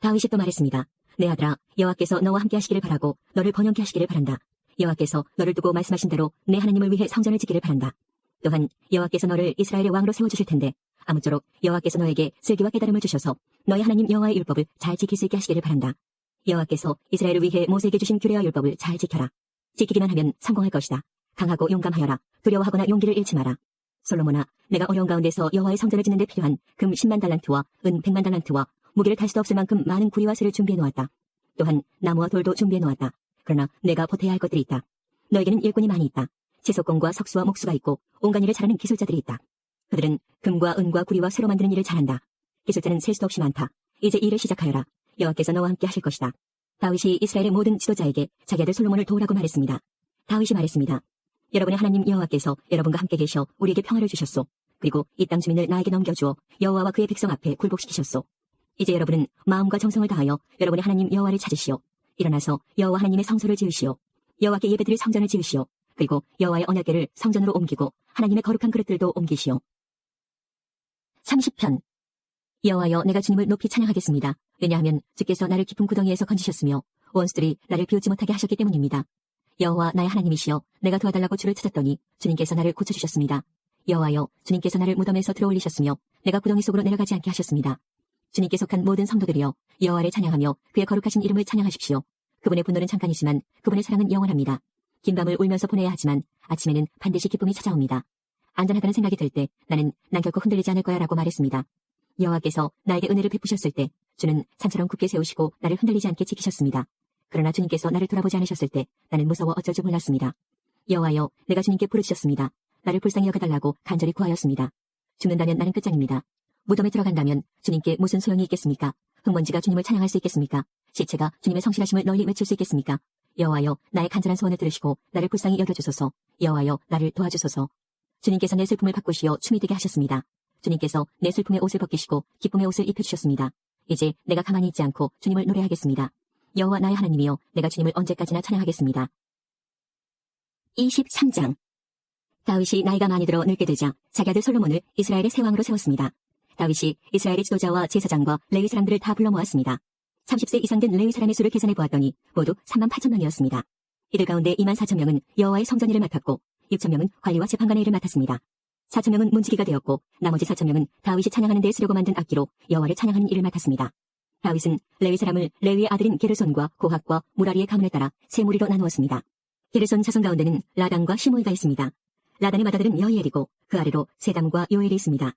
다윗이 또 말했습니다. 내 아들아, 여호와께서 너와 함께 하시기를 바라고 너를 번영케 하시기를 바란다. 여호와께서 너를 두고 말씀하신 대로 내 하나님을 위해 성전을 짓기를 바란다. 또한 여호와께서 너를 이스라엘의 왕으로 세워주실 텐데 아무쪼록 여호와께서 너에게 슬기와 깨달음을 주셔서 너희 하나님 여호와의 율법을 잘 지킬 수 있게 하시기를 바란다. 여호와께서 이스라엘을 위해 모세에게 주신 규례와 율법을 잘 지켜라. 지키기만 하면 성공할 것이다. 강하고 용감하여라. 두려워하거나 용기를 잃지 마라. 솔로몬아, 내가 어려운 가운데서 여호와의 성전을 짓는 데 필요한 금 10만 달란트와 은 100만 달란트와 무게를 탈 수도 없을 만큼 많은 구리와 쇠를 준비해 놓았다. 또한 나무와 돌도 준비해 놓았다. 그러나 내가 보태야 할 것들이 있다. 너에게는 일꾼이 많이 있다. 채소공과 석수와 목수가 있고 온갖 일을 잘하는 기술자들이 있다. 그들은 금과 은과 구리와 쇠로 만드는 일을 잘한다. 기술자는 셀 수도 없이 많다. 이제 일을 시작하여라. 여호와께서 너와 함께 하실 것이다. 다윗이 이스라엘의 모든 지도자에게 자기 아들 솔로몬을 도우라고 말했습니다. 다윗이 말했습니다. 여러분의 하나님 여호와께서 여러분과 함께 계셔 우리에게 평화를 주셨소. 그리고 이 땅 주민을 나에게 넘겨주어 여호와와 그의 백성 앞에 굴복시키셨소. 이제 여러분은 마음과 정성을 다하여 여러분의 하나님 여호와를 찾으시오. 일어나서 여호와 하나님의 성소를 지으시오. 여호와께 예배드릴 성전을 지으시오. 그리고 여호와의 언약궤를 성전으로 옮기고 하나님의 거룩한 그릇들도 옮기시오. 30편. 여호와여, 내가 주님을 높이 찬양하겠습니다. 왜냐하면 주께서 나를 깊은 구덩이에서 건지셨으며 원수들이 나를 비웃지 못하게 하셨기 때문입니다. 여호와 나의 하나님이시여, 내가 도와달라고 주를 찾았더니 주님께서 나를 고쳐주셨습니다. 여호와여, 주님께서 나를 무덤에서 들어올리셨으며 내가 구덩이 속으로 내려가지 않게 하셨습니다. 주님께 속한 모든 성도들이여, 여호와를 찬양하며 그의 거룩하신 이름을 찬양하십시오. 그분의 분노는 잠깐이지만 그분의 사랑은 영원합니다. 긴 밤을 울면서 보내야 하지만 아침에는 반드시 기쁨이 찾아옵니다. 안전하다는 생각이 들 때 난 결코 흔들리지 않을 거야 라고 말했습니다. 여호와께서 나에게 은혜를 베푸셨을 때 주는 산처럼 굳게 세우시고 나를 흔들리지 않게 지키셨습니다. 그러나 주님께서 나를 돌아보지 않으셨을 때 나는 무서워 어쩔 줄 몰랐습니다. 여호와여, 내가 주님께 부르짖었습니다. 나를 불쌍히 여겨달라고 간절히 구하였습니다. 죽는다면 나는 끝장입니다. 무덤에 들어간다면 주님께 무슨 소용이 있겠습니까? 흙먼지가 주님을 찬양할 수 있겠습니까? 시체가 주님의 성실하심을 널리 외칠 수 있겠습니까? 여호와여, 나의 간절한 소원을 들으시고 나를 불쌍히 여겨주소서. 여호와여, 나를 도와주소서. 주님께서 내 슬픔을 바꾸시어 춤이 되게 하셨습니다. 주님께서 내 슬픔의 옷을 벗기시고 기쁨의 옷을 입혀주셨습니다. 이제 내가 가만히 있지 않고 주님을 노래하겠습니다. 여호와 나의 하나님이여, 내가 주님을 언제까지나 찬양하겠습니다. 23장. 다윗이 나이가 많이 들어 늙게 되자 자기 아들 솔로몬을 이스라엘의 새 왕으로 세웠습니다. 다윗이 이스라엘의 지도자와 제사장과 레위 사람들을 다 불러 모았습니다. 30세 이상 된 레위 사람의 수를 계산해 보았더니 모두 3만 8천 명이었습니다. 이들 가운데 2만 4천 명은 여호와의 성전 일을 맡았고 6천 명은 관리와 재판관의 일을 맡았습니다. 4천 명은 문지기가 되었고 나머지 4천 명은 다윗이 찬양하는 데 쓰려고 만든 악기로 여호와를 찬양하는 일을 맡았습니다. 다윗은 레위 사람을 레위의 아들인 게르손과 고핫과 무라리의 가문에 따라 세 무리로 나누었습니다. 게르손 자손 가운데는 라단과 시므이가 있습니다. 라단의 맏아들은 여이엘이고 그 아래로 세담과 요엘이 있습니다.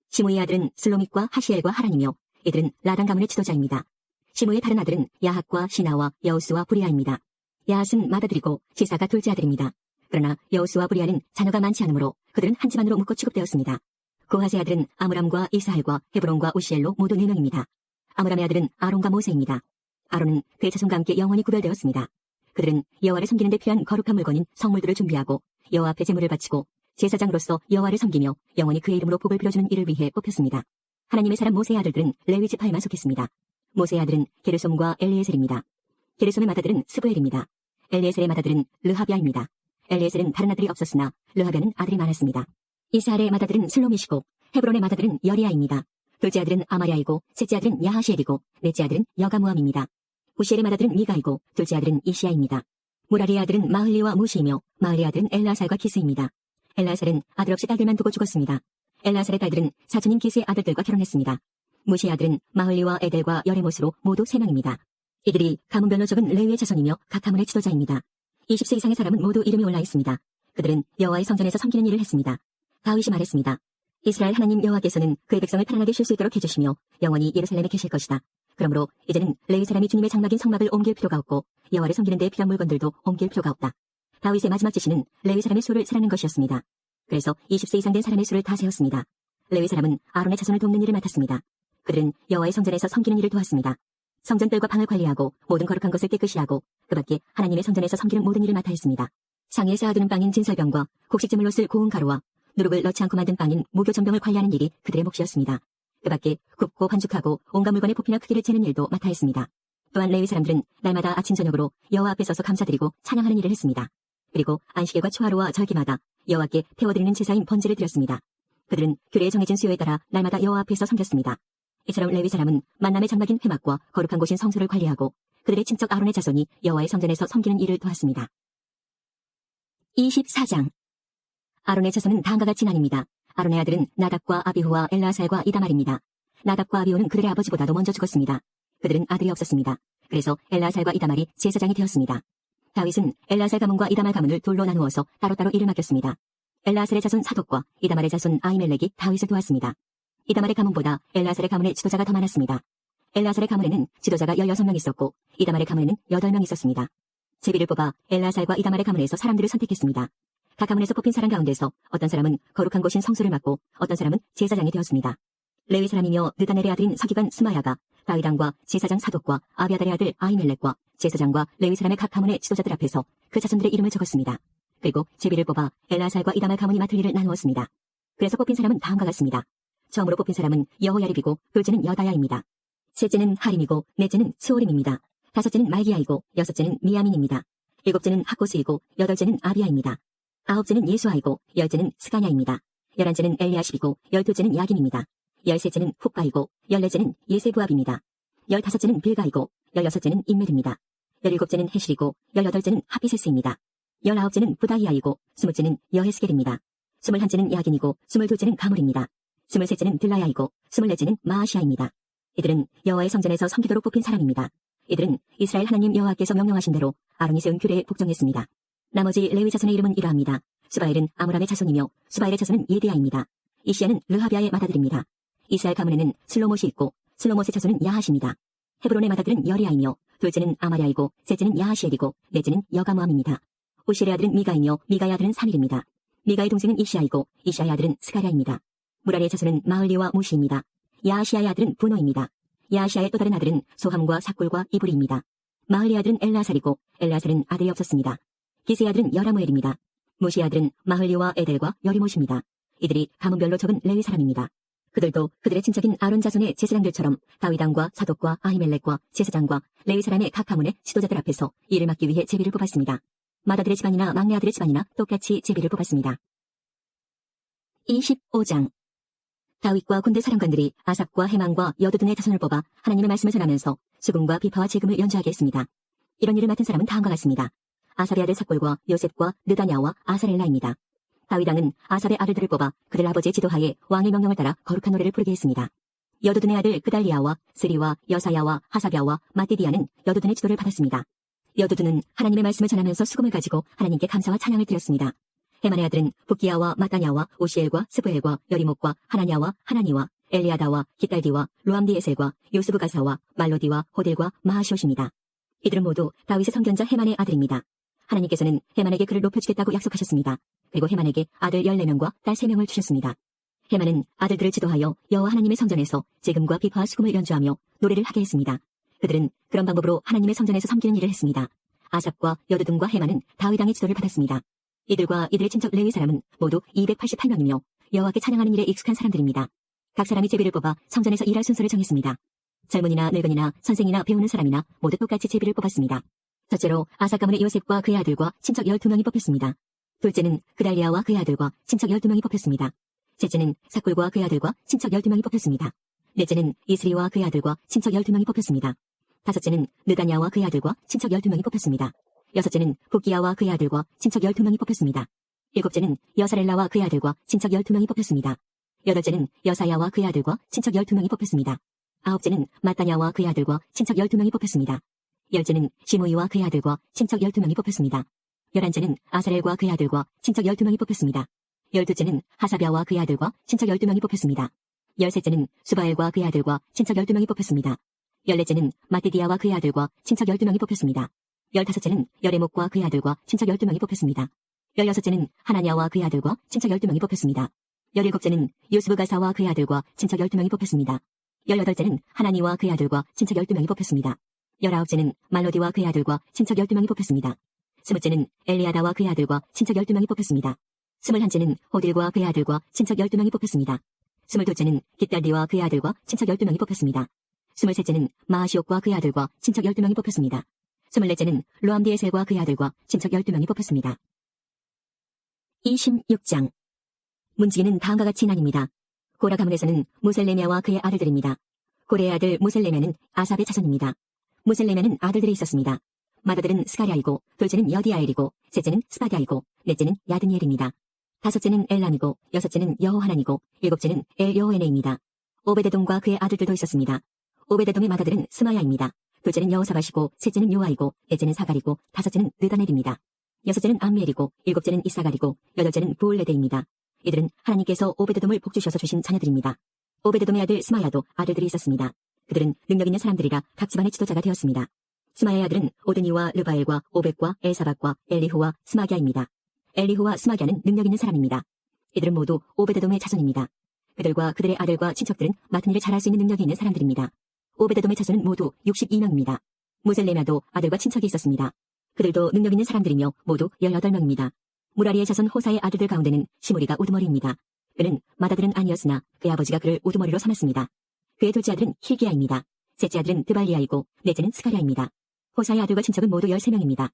시므이의 아들은 슬로밋과 하시엘과 하란이며 이들은 라단 가문의 지도자입니다. 시므이의 다른 아들은 야핫과 시나와 여우스와 브리아입니다. 야핫은 맏아들이고 시사가 둘째 아들입니다. 그러나 여우스와 브리아는 자녀가 많지 않으므로 그들은 한 집안으로 묶어 취급되었습니다. 고핫의 아들은 아므람과 이스할과 헤브론과 우시엘로 모두 4명입니다. 아므람의 아들은 아론과 모세입니다. 아론은 그의 자손과 함께 영원히 구별되었습니다. 그들은 여호와를 섬기는 데 필요한 거룩한 물건인 성물들을 준비하고 여호와 앞에 제물을 바치고 제사장으로서 여호와를 섬기며 영원히 그의 이름으로 복을 빌어주는 일을 위해 뽑혔습니다. 하나님의 사람 모세의 아들들은 레위 지파에만 속했습니다. 모세의 아들은 게르솜과 엘리에셀입니다. 게르솜의 맏아들은 스부엘입니다. 엘리에셀의 맏아들은 르하비아입니다. 엘리에셀은 다른 아들이 없었으나 르하변은 아들이 많았습니다. 이스할의 맏아들은 슬로미시고 헤브론의 맏아들은 여리아입니다. 둘째 아들은 아마리아이고 셋째 아들은 야하시엘이고 넷째 아들은 여가무암입니다. 우시엘의 맏아들은 미가이고 둘째 아들은 이시야입니다. 무라리의 아들은 마흘리와 무시이며 마흘리의 아들은 엘라살과 키스입니다. 엘라살은 아들 없이 딸들만 두고 죽었습니다. 엘라살의 딸들은 사촌인 키스의 아들들과 결혼했습니다. 무시의 아들은 마흘리와 에델과 여레못으로 모두 3명입니다. 이들이 가문별로 적은 레위의 자손이며 각 가문의 지도자입니다. 20세 이상의 사람은 모두 이름이 올라 있습니다. 그들은 여호와의 성전에서 섬기는 일을 했습니다. 다윗이 말했습니다. 이스라엘 하나님 여호와께서는 그의 백성을 편안하게 쉴 수 있도록 해주시며 영원히 예루살렘에 계실 것이다. 그러므로 이제는 레위 사람이 주님의 장막인 성막을 옮길 필요가 없고 여호와를 섬기는 데 필요한 물건들도 옮길 필요가 없다. 다윗의 마지막 지시는 레위 사람의 수를 세라는 것이었습니다. 그래서 20세 이상 된 사람의 수를 다 세었습니다. 레위 사람은 아론의 자손을 돕는 일을 맡았습니다. 그들은 여호와의 성전에서 섬기는 일을 도왔습니다. 성전들과 방을 관리하고 모든 거룩한 것을 깨끗이 하고 그 밖에 하나님의 성전에서 섬기는 모든 일을 맡아 했습니다. 상에 쌓아두는 빵인 진설병과 곡식제물로 쓸 고운 가루와 누룩을 넣지 않고 만든 빵인 무교전병을 관리하는 일이 그들의 몫이었습니다. 그 밖에 굽고 반죽하고 온갖 물건의 부피나 크기를 재는 일도 맡아 했습니다. 또한 레위 사람들은 날마다 아침 저녁으로 여호와 앞에 서서 감사드리고 찬양하는 일을 했습니다. 그리고 안식일과 초하루와 절기마다 여호와께 태워드리는 제사인 번제를 드렸습니다. 그들은 규례에 정해진 수요에 따라 날마다 여호와 앞에서 섬겼습니다. 이처럼 레위 사람은 만남의 장막인 회막과 거룩한 곳인 성소를 관리하고 그들의 친척 아론의 자손이 여호와의 성전에서 섬기는 일을 도왔습니다. 24장 아론의 자손은 다음과 같이 나뉩니다. 아론의 아들은 나답과 아비후와 엘라살과 이다말입니다. 나답과 아비후는 그들의 아버지보다도 먼저 죽었습니다. 그들은 아들이 없었습니다. 그래서 엘라살과 이다말이 제사장이 되었습니다. 다윗은 엘라살 가문과 이다말 가문을 둘로 나누어서 따로따로 일을 맡겼습니다. 엘라살의 자손 사독과 이다말의 자손 아히멜렉이 다윗을 도왔습니다. 이다말의 가문보다 엘라살의 가문의 지도자가 더 많았습니다. 엘라살의 가문에는 지도자가 16명 있었고 이다말의 가문에는 8명 있었습니다. 제비를 뽑아 엘라살과 이다말의 가문에서 사람들을 선택했습니다. 각 가문에서 뽑힌 사람 가운데서 어떤 사람은 거룩한 곳인 성소를 맡고 어떤 사람은 제사장이 되었습니다. 레위 사람이며 느다넬의 아들인 서기관 스마야가 다윗 왕과 제사장 사독과 아비아달의 아들 아히멜렉과 제사장과 레위 사람의 각 가문의 지도자들 앞에서 그 자손들의 이름을 적었습니다. 그리고 제비를 뽑아 엘라살과 이다말 가문이 맡을 일을 나누었습니다. 그래서 뽑힌 사람은 다음과 같습니다. 처음으로 뽑힌 사람은 여호야립이고 둘째는 여다야입니다. 셋째는 하림이고 넷째는 스오림입니다. 다섯째는 말기야이고 여섯째는 미야민입니다. 일곱째는 하코스이고 여덟째는 아비야입니다. 아홉째는 예수아이고 열째는 스가냐입니다. 11째는 엘리아십이고 12째는 야김입니다. 13째는 훅바이고 14째는 예세부압입니다. 15째는 빌가이고 16째는 인멜입니다. 17째는 헤실이고 18째는 하피세스입니다. 19째는 부다이아이고 20째는 여헤스겔입니다. 21째는 야긴이고 22째는 가물입니다. 23째는 들라야이고 24째는 마아시아입니다. 이들은 여호와의 성전에서 섬기도록 뽑힌 사람입니다. 이들은 이스라엘 하나님 여호와께서 명령하신 대로 아론이 세운 규례에 복종했습니다. 나머지 레위 자손의 이름은 이러합니다. 수바엘은 아므람의 자손이며 수바엘의 자손은 예디야입니다. 이시야는 르하비아의 맏아들입니다. 이스라엘 가문에는 슬로못이 있고 슬로못의 자손은 야하십니다. 헤브론의 맏아들은 여리아이며 둘째는 아마리아이고 셋째는 야하시엘이고 넷째는 여가무암입니다. 우시엘의 아들은 미가이며 미가의 아들은 사밀입니다. 미가의 동생은 이시야이고 이시야의 아들은 스가랴입니다. 무라리의 자손은 마흘리와 무시입니다. 야하시야의 아들은 분노입니다. 야하시야의 또 다른 아들은 소함과 삭굴과 이브리입니다. 마흘리의 아들은 엘라살이고 엘라살은 아들이 없었습니다. 기스의 아들은 여라무엘입니다. 무시의 아들은 마흘리와 에델과 여리못입니다. 이들이 가문별로 적은 레위 사람입니다. 그들도 그들의 친척인 아론 자손의 제사장들처럼 다윗 왕과 사독과 아히멜렉과 제사장과 레위 사람의 각 가문의 지도자들 앞에서 일을 맡기 위해 제비를 뽑았습니다. 맏아들의 집안이나 막내 아들의 집안이나 똑같이 제비를 뽑았습니다. 25장 다윗과 군대 사령관들이 아삽과 헤만과 여두둔의 자손을 뽑아 하나님의 말씀을 전하면서 수금과 비파와 재금을 연주하게 했습니다. 이런 일을 맡은 사람은 다음과 같습니다. 아삽의 아들 삭골과 요셉과 느다냐와 아사렐라입니다. 다윗 왕은 아삽의 아들들을 뽑아 그들 아버지의 지도하에 왕의 명령을 따라 거룩한 노래를 부르게 했습니다. 여두둔의 아들 그달리아와 스리와 여사야와 하사랴와 마띠디아는 여두둔의 지도를 받았습니다. 여두둔은 하나님의 말씀을 전하면서 수금을 가지고 하나님께 감사와 찬양을 드렸습니다. 헤만의 아들은 북기야와 마따냐와 오시엘과 스부엘과 여리목과 하나냐와 하나니와 엘리아다와 기딸디와 로암디에셀과 요스부가사와 말로디와 호딜과 마하시옷입니다. 이들은 모두 다윗의 성견자 헤만의 아들입니다. 하나님께서는 헤만에게 그를 높여주겠다고 약속하셨습니다. 그리고 헤만에게 아들 14명과 딸 3명을 주셨습니다. 헤만은 아들들을 지도하여 여호와 하나님의 성전에서 재금과 비파와 수금을 연주하며 노래를 하게 했습니다. 그들은 그런 방법으로 하나님의 성전에서 섬기는 일을 했습니다. 아삽과 여두둔과 헤만은 다윗 왕의 지도를 받았습니다. 이들과 이들의 친척 레위 사람은 모두 288명이며 여호와께 찬양하는 일에 익숙한 사람들입니다. 각 사람이 제비를 뽑아 성전에서 일할 순서를 정했습니다. 젊은이나 늙은이나 선생이나 배우는 사람이나 모두 똑같이 제비를 뽑았습니다. 첫째로 아삽 가문의 요셉과 그의 아들과 친척 12명이 뽑혔습니다. 둘째는 그달리아와 그의 아들과 친척 12명이 뽑혔습니다. 셋째는 사꿀과 그의 아들과 친척 12명이 뽑혔습니다. 넷째는 이스리와 그의 아들과 친척 12명이 뽑혔습니다. 다섯째는 느다냐와 그의 아들과 친척 12명이 뽑혔습니다. 여섯째는 북기야와 그의 아들과 친척 12명이 뽑혔습니다. 일곱째는 여사렐라와 그의 아들과 친척 12명이 뽑혔습니다. 여덟째는 여사야와 그의 아들과 친척 12명이 뽑혔습니다. 아홉째는 마따냐와 그의 아들과 친척 12명이 뽑혔습니다. 열째는 시므이와 그의 아들과 친척 12명이 뽑혔습니다. 열한째는 아사렐과 그의 아들과 친척 12명이 뽑혔습니다. 열두째는 하사랴와 그의 아들과 친척 12명이 뽑혔습니다. 열셋째는 수바엘과 그의 아들과 친척 12명이 뽑혔습니다. 열넷째는 마띠디아와 그의 아들과 친척 12명이 뽑혔습니다. 열다섯째는 여레목과 그의 아들과 친척 12명이 뽑혔습니다. 열여섯째는 하나냐와 그의 아들과 친척 12명이 뽑혔습니다. 열일곱째는 요스브가사와 그의 아들과 친척 12명이 뽑혔습니다. 열여덟째는 하나니와 그의 아들과 친척 12명이 뽑혔습니다. 열아홉째는 말로디와 그의 아들과 친척 12명이 뽑혔습니다. 스무째는 엘리아다와 그의 아들과 친척 12명이 뽑혔습니다. 스물한째는 호딜과 그의 아들과 친척 12명이 뽑혔습니다. 스물둘째는 깃달리와 그의 아들과 친척 12명이 뽑혔습니다. 스물셋째는 마하시옥과 그의 아들과 친척 12명이 뽑혔습니다. 스물넷째는 로암디에셀과 그의 아들과 친척 12명이 뽑혔습니다. 26장 문지기는 다음과 같이 나뉩니다. 고라 가문에서는 무셀레미아와 그의 아들들입니다. 고레의 아들 무셀레미아는 아삽의 자손입니다. 무셀레미아는 아들들이 있었습니다. 맏아들은 스가랴이고 둘째는 여디아엘이고 셋째는 스바디아이고 넷째는 야드니엘입니다. 다섯째는 엘람이고 여섯째는 여호하난이고 일곱째는 엘여호에네입니다. 오베데돔과 그의 아들들도 있었습니다. 오베데돔의 맏아들은 스마야입니다. 둘째는 여호사밧이고 셋째는 요아이고 넷째는 사갈이고 다섯째는 느다넬입니다. 여섯째는 암미엘이고 일곱째는 이사갈이고 여덟째는 부올레데입니다. 이들은 하나님께서 오베데돔을 복주셔서 주신 자녀들입니다. 오베데돔의 아들 스마야도 아들들이 있었습니다. 그들은 능력 있는 사람들이라 각 집안의 지도자가 되었습니다. 스마야의 아들은 오드니와 르바엘과 오벳과 엘사박과 엘리후와 스마기아입니다. 엘리후와 스마기아는 능력 있는 사람입니다. 이들은 모두 오베데돔의 자손입니다. 그들과 그들의 아들과 친척들은 맡은 일을 잘할 수 있는 능력이 있는 사람들입니다. 오베데돔의 자손은 모두 62명입니다. 무셀레미아도 아들과 친척이 있었습니다. 그들도 능력 있는 사람들이며 모두 18명입니다. 무라리의 자손 호사의 아들들 가운데는 시므리가 우두머리입니다. 그는 맏아들은 아니었으나 그의 아버지가 그를 우두머리로 삼았습니다. 그의 둘째 아들은 힐기야입니다. 셋째 아들은 드발리아이고 넷째는 스가랴입니다. 호사의 아들과 친척은 모두 13명입니다.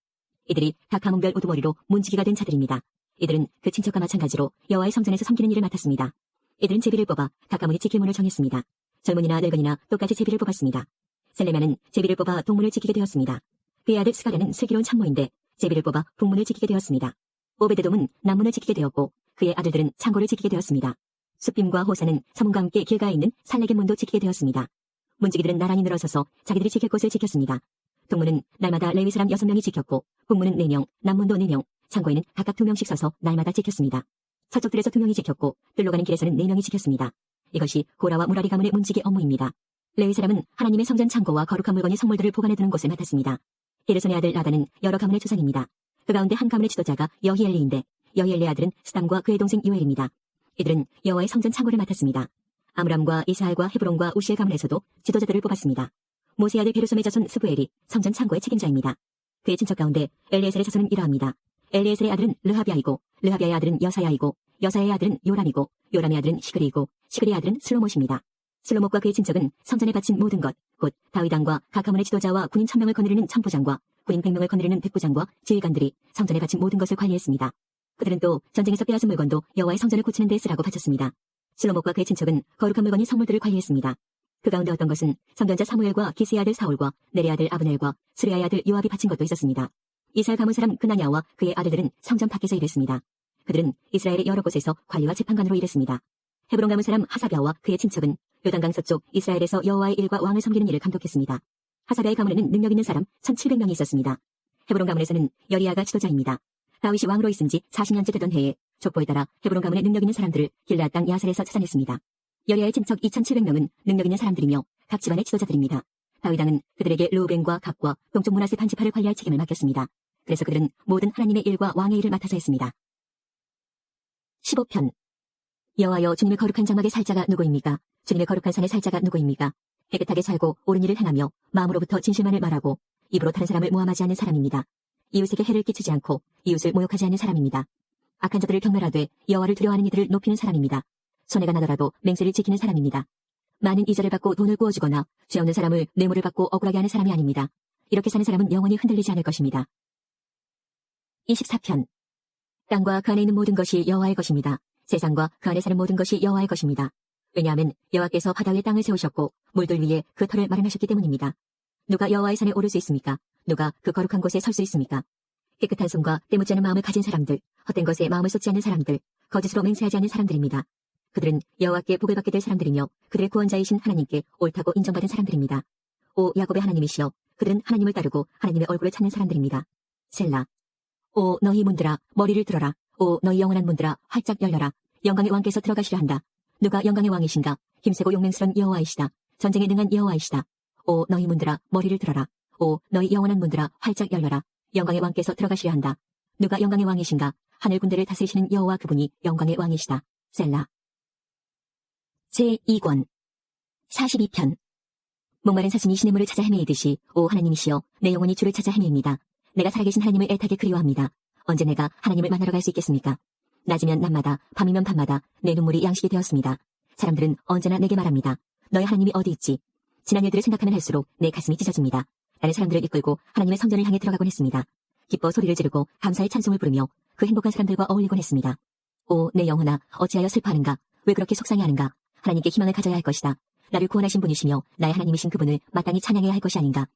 이들이 각 가문별 우두머리로 문지기가 된 자들입니다. 이들은 그 친척과 마찬가지로 여호와의 성전에서 섬기는 일을 맡았습니다. 이들은 제비를 뽑아 각 가문이 지킬 문을 정했습니다. 젊은이나 늙은이나 똑같이 제비를 뽑았습니다. 셀레미아는 제비를 뽑아 동문을 지키게 되었습니다. 그의 아들 스가랴는 슬기로운 참모인데 제비를 뽑아 북문을 지키게 되었습니다. 오베데돔은 남문을 지키게 되었고 그의 아들들은 창고를 지키게 되었습니다. 숫빔과 호사는 서문과 함께 길가에 있는 살레겐 문도 지키게 되었습니다. 문지기들은 나란히 늘어서서 자기들이 지킬 곳을 지켰습니다. 동문은 날마다 레위 사람 6명이 지켰고 북문은 4명, 남문도 4명, 창고에는 각각 2명씩 서서 날마다 지켰습니다. 서쪽 들에서 2명이 지켰고 뜰로 가는 길에서는 4명이 지켰습니다. 이것이 고라와 무라리 가문의 문지기 업무입니다. 레위 사람은 하나님의 성전 창고와 거룩한 물건의 성물들을 보관해두는 곳을 맡았습니다. 게르손의 아들 라단은 여러 가문의 조상입니다. 그 가운데 한 가문의 지도자가 여히엘리인데 여히엘리의 아들은 스담과 그의 동생 요엘입니다. 이들은 여호와의 성전 창고를 맡았습니다. 아므람과 이스할과 헤브론과 우시엘 가문에서도 지도자들을 뽑았습니다. 모세의 아들 베르솜의 자손 스부엘이 성전 창고의 책임자입니다. 그의 친척 가운데 엘리에셀의 자손은 이러합니다. 엘리에셀의 아들은 르하비아이고 르하비아의 아들은 여사야이고 여사야의 아들은 요람이고 요람의 아들은 시그리이고 시그리의 아들은 슬로못입니다. 슬로못과 그의 친척은 성전에 바친 모든 것, 곧 다윗왕과 각 가문의 지도자와 군인 1000명을 거느리는 천부장과 군인 100명을 거느리는 백부장과 지휘관들이 성전에 바친 모든 것을 관리했습니다. 그들은 또 전쟁에서 빼앗은 물건도 여호와의 성전을 고치는 데 쓰라고 바쳤습니다. 슬로못과 그의 친척은 거룩한 물건인 성물들을 관리했습니다. 그 가운데 어떤 것은 선견자 사무엘과 기스의 아들 사울과 네리의 아들 아브넬과 수레아의 아들 요압이 바친 것도 있었습니다. 이스라엘 가문 사람 그나냐와 그의 아들들은 성전 밖에서 일했습니다. 그들은 이스라엘의 여러 곳에서 관리와 재판관으로 일했습니다. 헤브론 가문 사람 하사랴와 그의 친척은 요단강 서쪽 이스라엘에서 여호와의 일과 왕을 섬기는 일을 감독했습니다. 하사랴의 가문에는 능력 있는 사람 1700명이 있었습니다. 헤브론 가문에서는 여리야가 지도자입니다. 다윗이 왕으로 있은 지 40년째 되던 해에 족보에 따라 헤브론 가문의 능력 있는 사람들을 길르앗 땅 야셀에서 찾아냈습니다. 여리야의 친척 2700명은 능력 있는 사람들이며 각 집안의 지도자들입니다. 다윗 왕은 그들에게 르우벤과 갓과 동쪽 므낫세 반지파를 관리할 책임을 맡겼습니다. 그래서 그들은 모든 하나님의 일과 왕의 일을 맡아서 했습니다. 15편 여호와여 주님의 거룩한 장막의 살자가 누구입니까? 주님의 거룩한 산의 살자가 누구입니까? 깨끗하게 살고 옳은 일을 행하며 마음으로부터 진실만을 말하고 입으로 다른 사람을 모함하지 않는 사람입니다. 이웃에게 해를 끼치지 않고 이웃을 모욕하지 않는 사람입니다. 악한 자들을 경멸하되 여호와를 두려워하는 이들을 높이는 사람입니다. 손해가 나더라도 맹세를 지키는 사람입니다. 많은 이자를 받고 돈을 구워주거나 죄 없는 사람을 뇌물을 받고 억울하게 하는 사람이 아닙니다. 이렇게 사는 사람은 영원히 흔들리지 않을 것입니다. 24편 땅과 그 안에 있는 모든 것이 여호와의 것입니다. 세상과 그 안에 사는 모든 것이 여호와의 것입니다. 왜냐하면 여호와께서 바다 위에 땅을 세우셨고 물들 위에 그 터를 마련하셨기 때문입니다. 누가 여호와의 산에 오를 수 있습니까? 누가 그 거룩한 곳에 설 수 있습니까? 깨끗한 손과 때묻지 않은 마음을 가진 사람들, 헛된 것에 마음을 쏟지 않는 사람들, 거짓으로 맹세하지 않는 사람들입니다. 그들은 여호와께 복을 받게 될 사람들이며 그들의 구원자이신 하나님께 옳다고 인정받은 사람들입니다. 오 야곱의 하나님이시여, 그들은 하나님을 따르고 하나님의 얼굴을 찾는 사람들입니다. 셀라. 오 너희 문들아 머리를 들어라. 오 너희 영원한 문들아 활짝 열려라. 영광의 왕께서 들어가시려 한다. 누가 영광의 왕이신가? 힘세고 용맹스런 여호와이시다. 전쟁에 능한 여호와이시다. 오 너희 문들아 머리를 들어라. 오 너희 영원한 문들아 활짝 열려라. 영광의 왕께서 들어가시려 한다. 누가 영광의 왕이신가? 하늘 군대를 다스리시는 여호와 그분이 영광의 왕이시다. 셀라. 제2권 42편. 목마른 사슴이 시냇물을 찾아 헤매이듯이 오 하나님이시여 내 영혼이 주를 찾아 헤매입니다. 내가 살아계신 하나님을 애타게 그리워합니다. 언제 내가 하나님을 만나러 갈 수 있겠습니까? 낮이면 낮마다 밤이면 밤마다 내 눈물이 양식이 되었습니다. 사람들은 언제나 내게 말합니다. 너의 하나님이 어디 있지? 지난 일들을 생각하면 할수록 내 가슴이 찢어집니다. 나는 사람들을 이끌고 하나님의 성전을 향해 들어가곤 했습니다. 기뻐 소리를 지르고 감사의 찬송을 부르며 그 행복한 사람들과 어울리곤 했습니다. 오 내 영혼아 어찌하여 슬퍼하는가? 왜 그렇게 속상해하는가? 하나님께 희망을 가져야 할 것이다. 나를 구원하신 분이시며 나의 하나님이신 그분을 마땅히 찬양해야 할 것이 아닌가?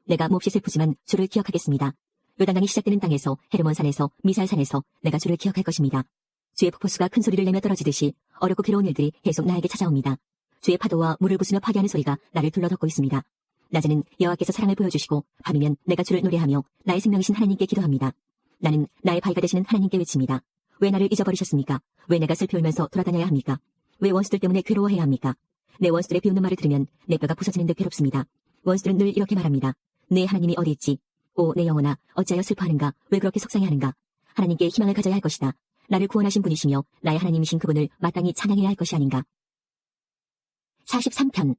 내가 몹시 슬프지만 주를 기억하겠습니다. 요단강이 시작되는 땅에서 헤르몬산에서 미살산에서 내가 주를 기억할 것입니다. 주의 폭포수가 큰 소리를 내며 떨어지듯이 어렵고 괴로운 일들이 계속 나에게 찾아옵니다. 주의 파도와 물을 부수며 파괴하는 소리가 나를 둘러덮고 있습니다. 낮에는 여호와께서 사랑을 보여주시고 밤이면 내가 주를 노래하며 나의 생명이신 하나님께 기도합니다. 나는 나의 바위가 되시는 하나님께 외칩니다. 왜 나를 잊어버리셨습니까? 왜 내가 슬피 울면서 돌아다녀야 합니까? 왜 원수들 때문에 괴로워해야 합니까? 내 원수들의 비웃는 말을 들으면 내 뼈가 부서지는 듯 괴롭습니다. 원수들은 늘 이렇게 말합니다. 내 하나님이 어디 있지? 오 내 영혼아 어찌하여 슬퍼하는가? 왜 그렇게 속상해하는가? 하나님께 희망을 가져야 할 것이다. 나를 구원하신 분이시며 나의 하나님이신 그분을 마땅히 찬양해야 할 것이 아닌가? 43편.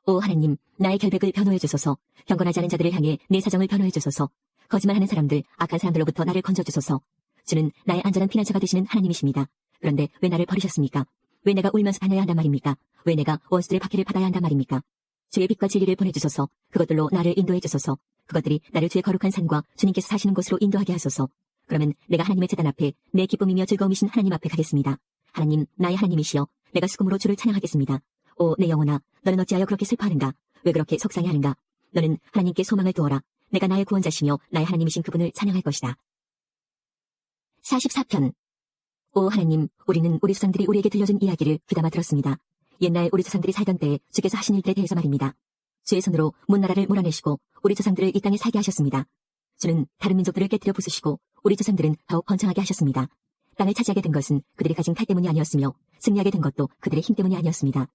오 하나님 나의 결백을 변호해 주소서. 경건하지 않은 자들을 향해 내 사정을 변호해 주소서. 거짓말하는 사람들, 악한 사람들로부터 나를 건져 주소서. 주는 나의 안전한 피난처가 되시는 하나님이십니다. 그런데 왜 나를 버리셨습니까? 왜 내가 울면서 다녀야 한단 말입니까? 왜 내가 원수들의 박해를 받아야 한단 말입니까? 주의 빛과 진리를 보내주소서. 그것들로 나를 인도해 주소서. 그것들이 나를 주의 거룩한 산과 주님께서 사시는 곳으로 인도하게 하소서. 그러면 내가 하나님의 제단 앞에 내 기쁨이며 즐거움이신 하나님 앞에 가겠습니다. 하나님, 나의 하나님이시여, 내가 수금으로 주를 찬양하겠습니다. 오, 내 영혼아, 너는 어찌하여 그렇게 슬퍼하는가? 왜 그렇게 속상해하는가? 너는 하나님께 소망을 두어라. 내가 나의 구원자시며 나의 하나님이신 그분을 찬양할 것이다. 44편. 오 하나님, 우리는 우리 조상들이 우리에게 들려준 이야기를 귀담아 들었습니다. 옛날 우리 조상들이 살던 때에 주께서 하신 일들에 대해서 말입니다. 주의 손으로 문나라를 몰아내시고 우리 조상들을 이 땅에 살게 하셨습니다. 주는 다른 민족들을 깨뜨려 부수시고 우리 조상들은 더욱 번창하게 하셨습니다. 땅을 차지하게 된 것은 그들이 가진 칼 때문이 아니었으며 승리하게 된 것도 그들의 힘 때문이 아니었습니다.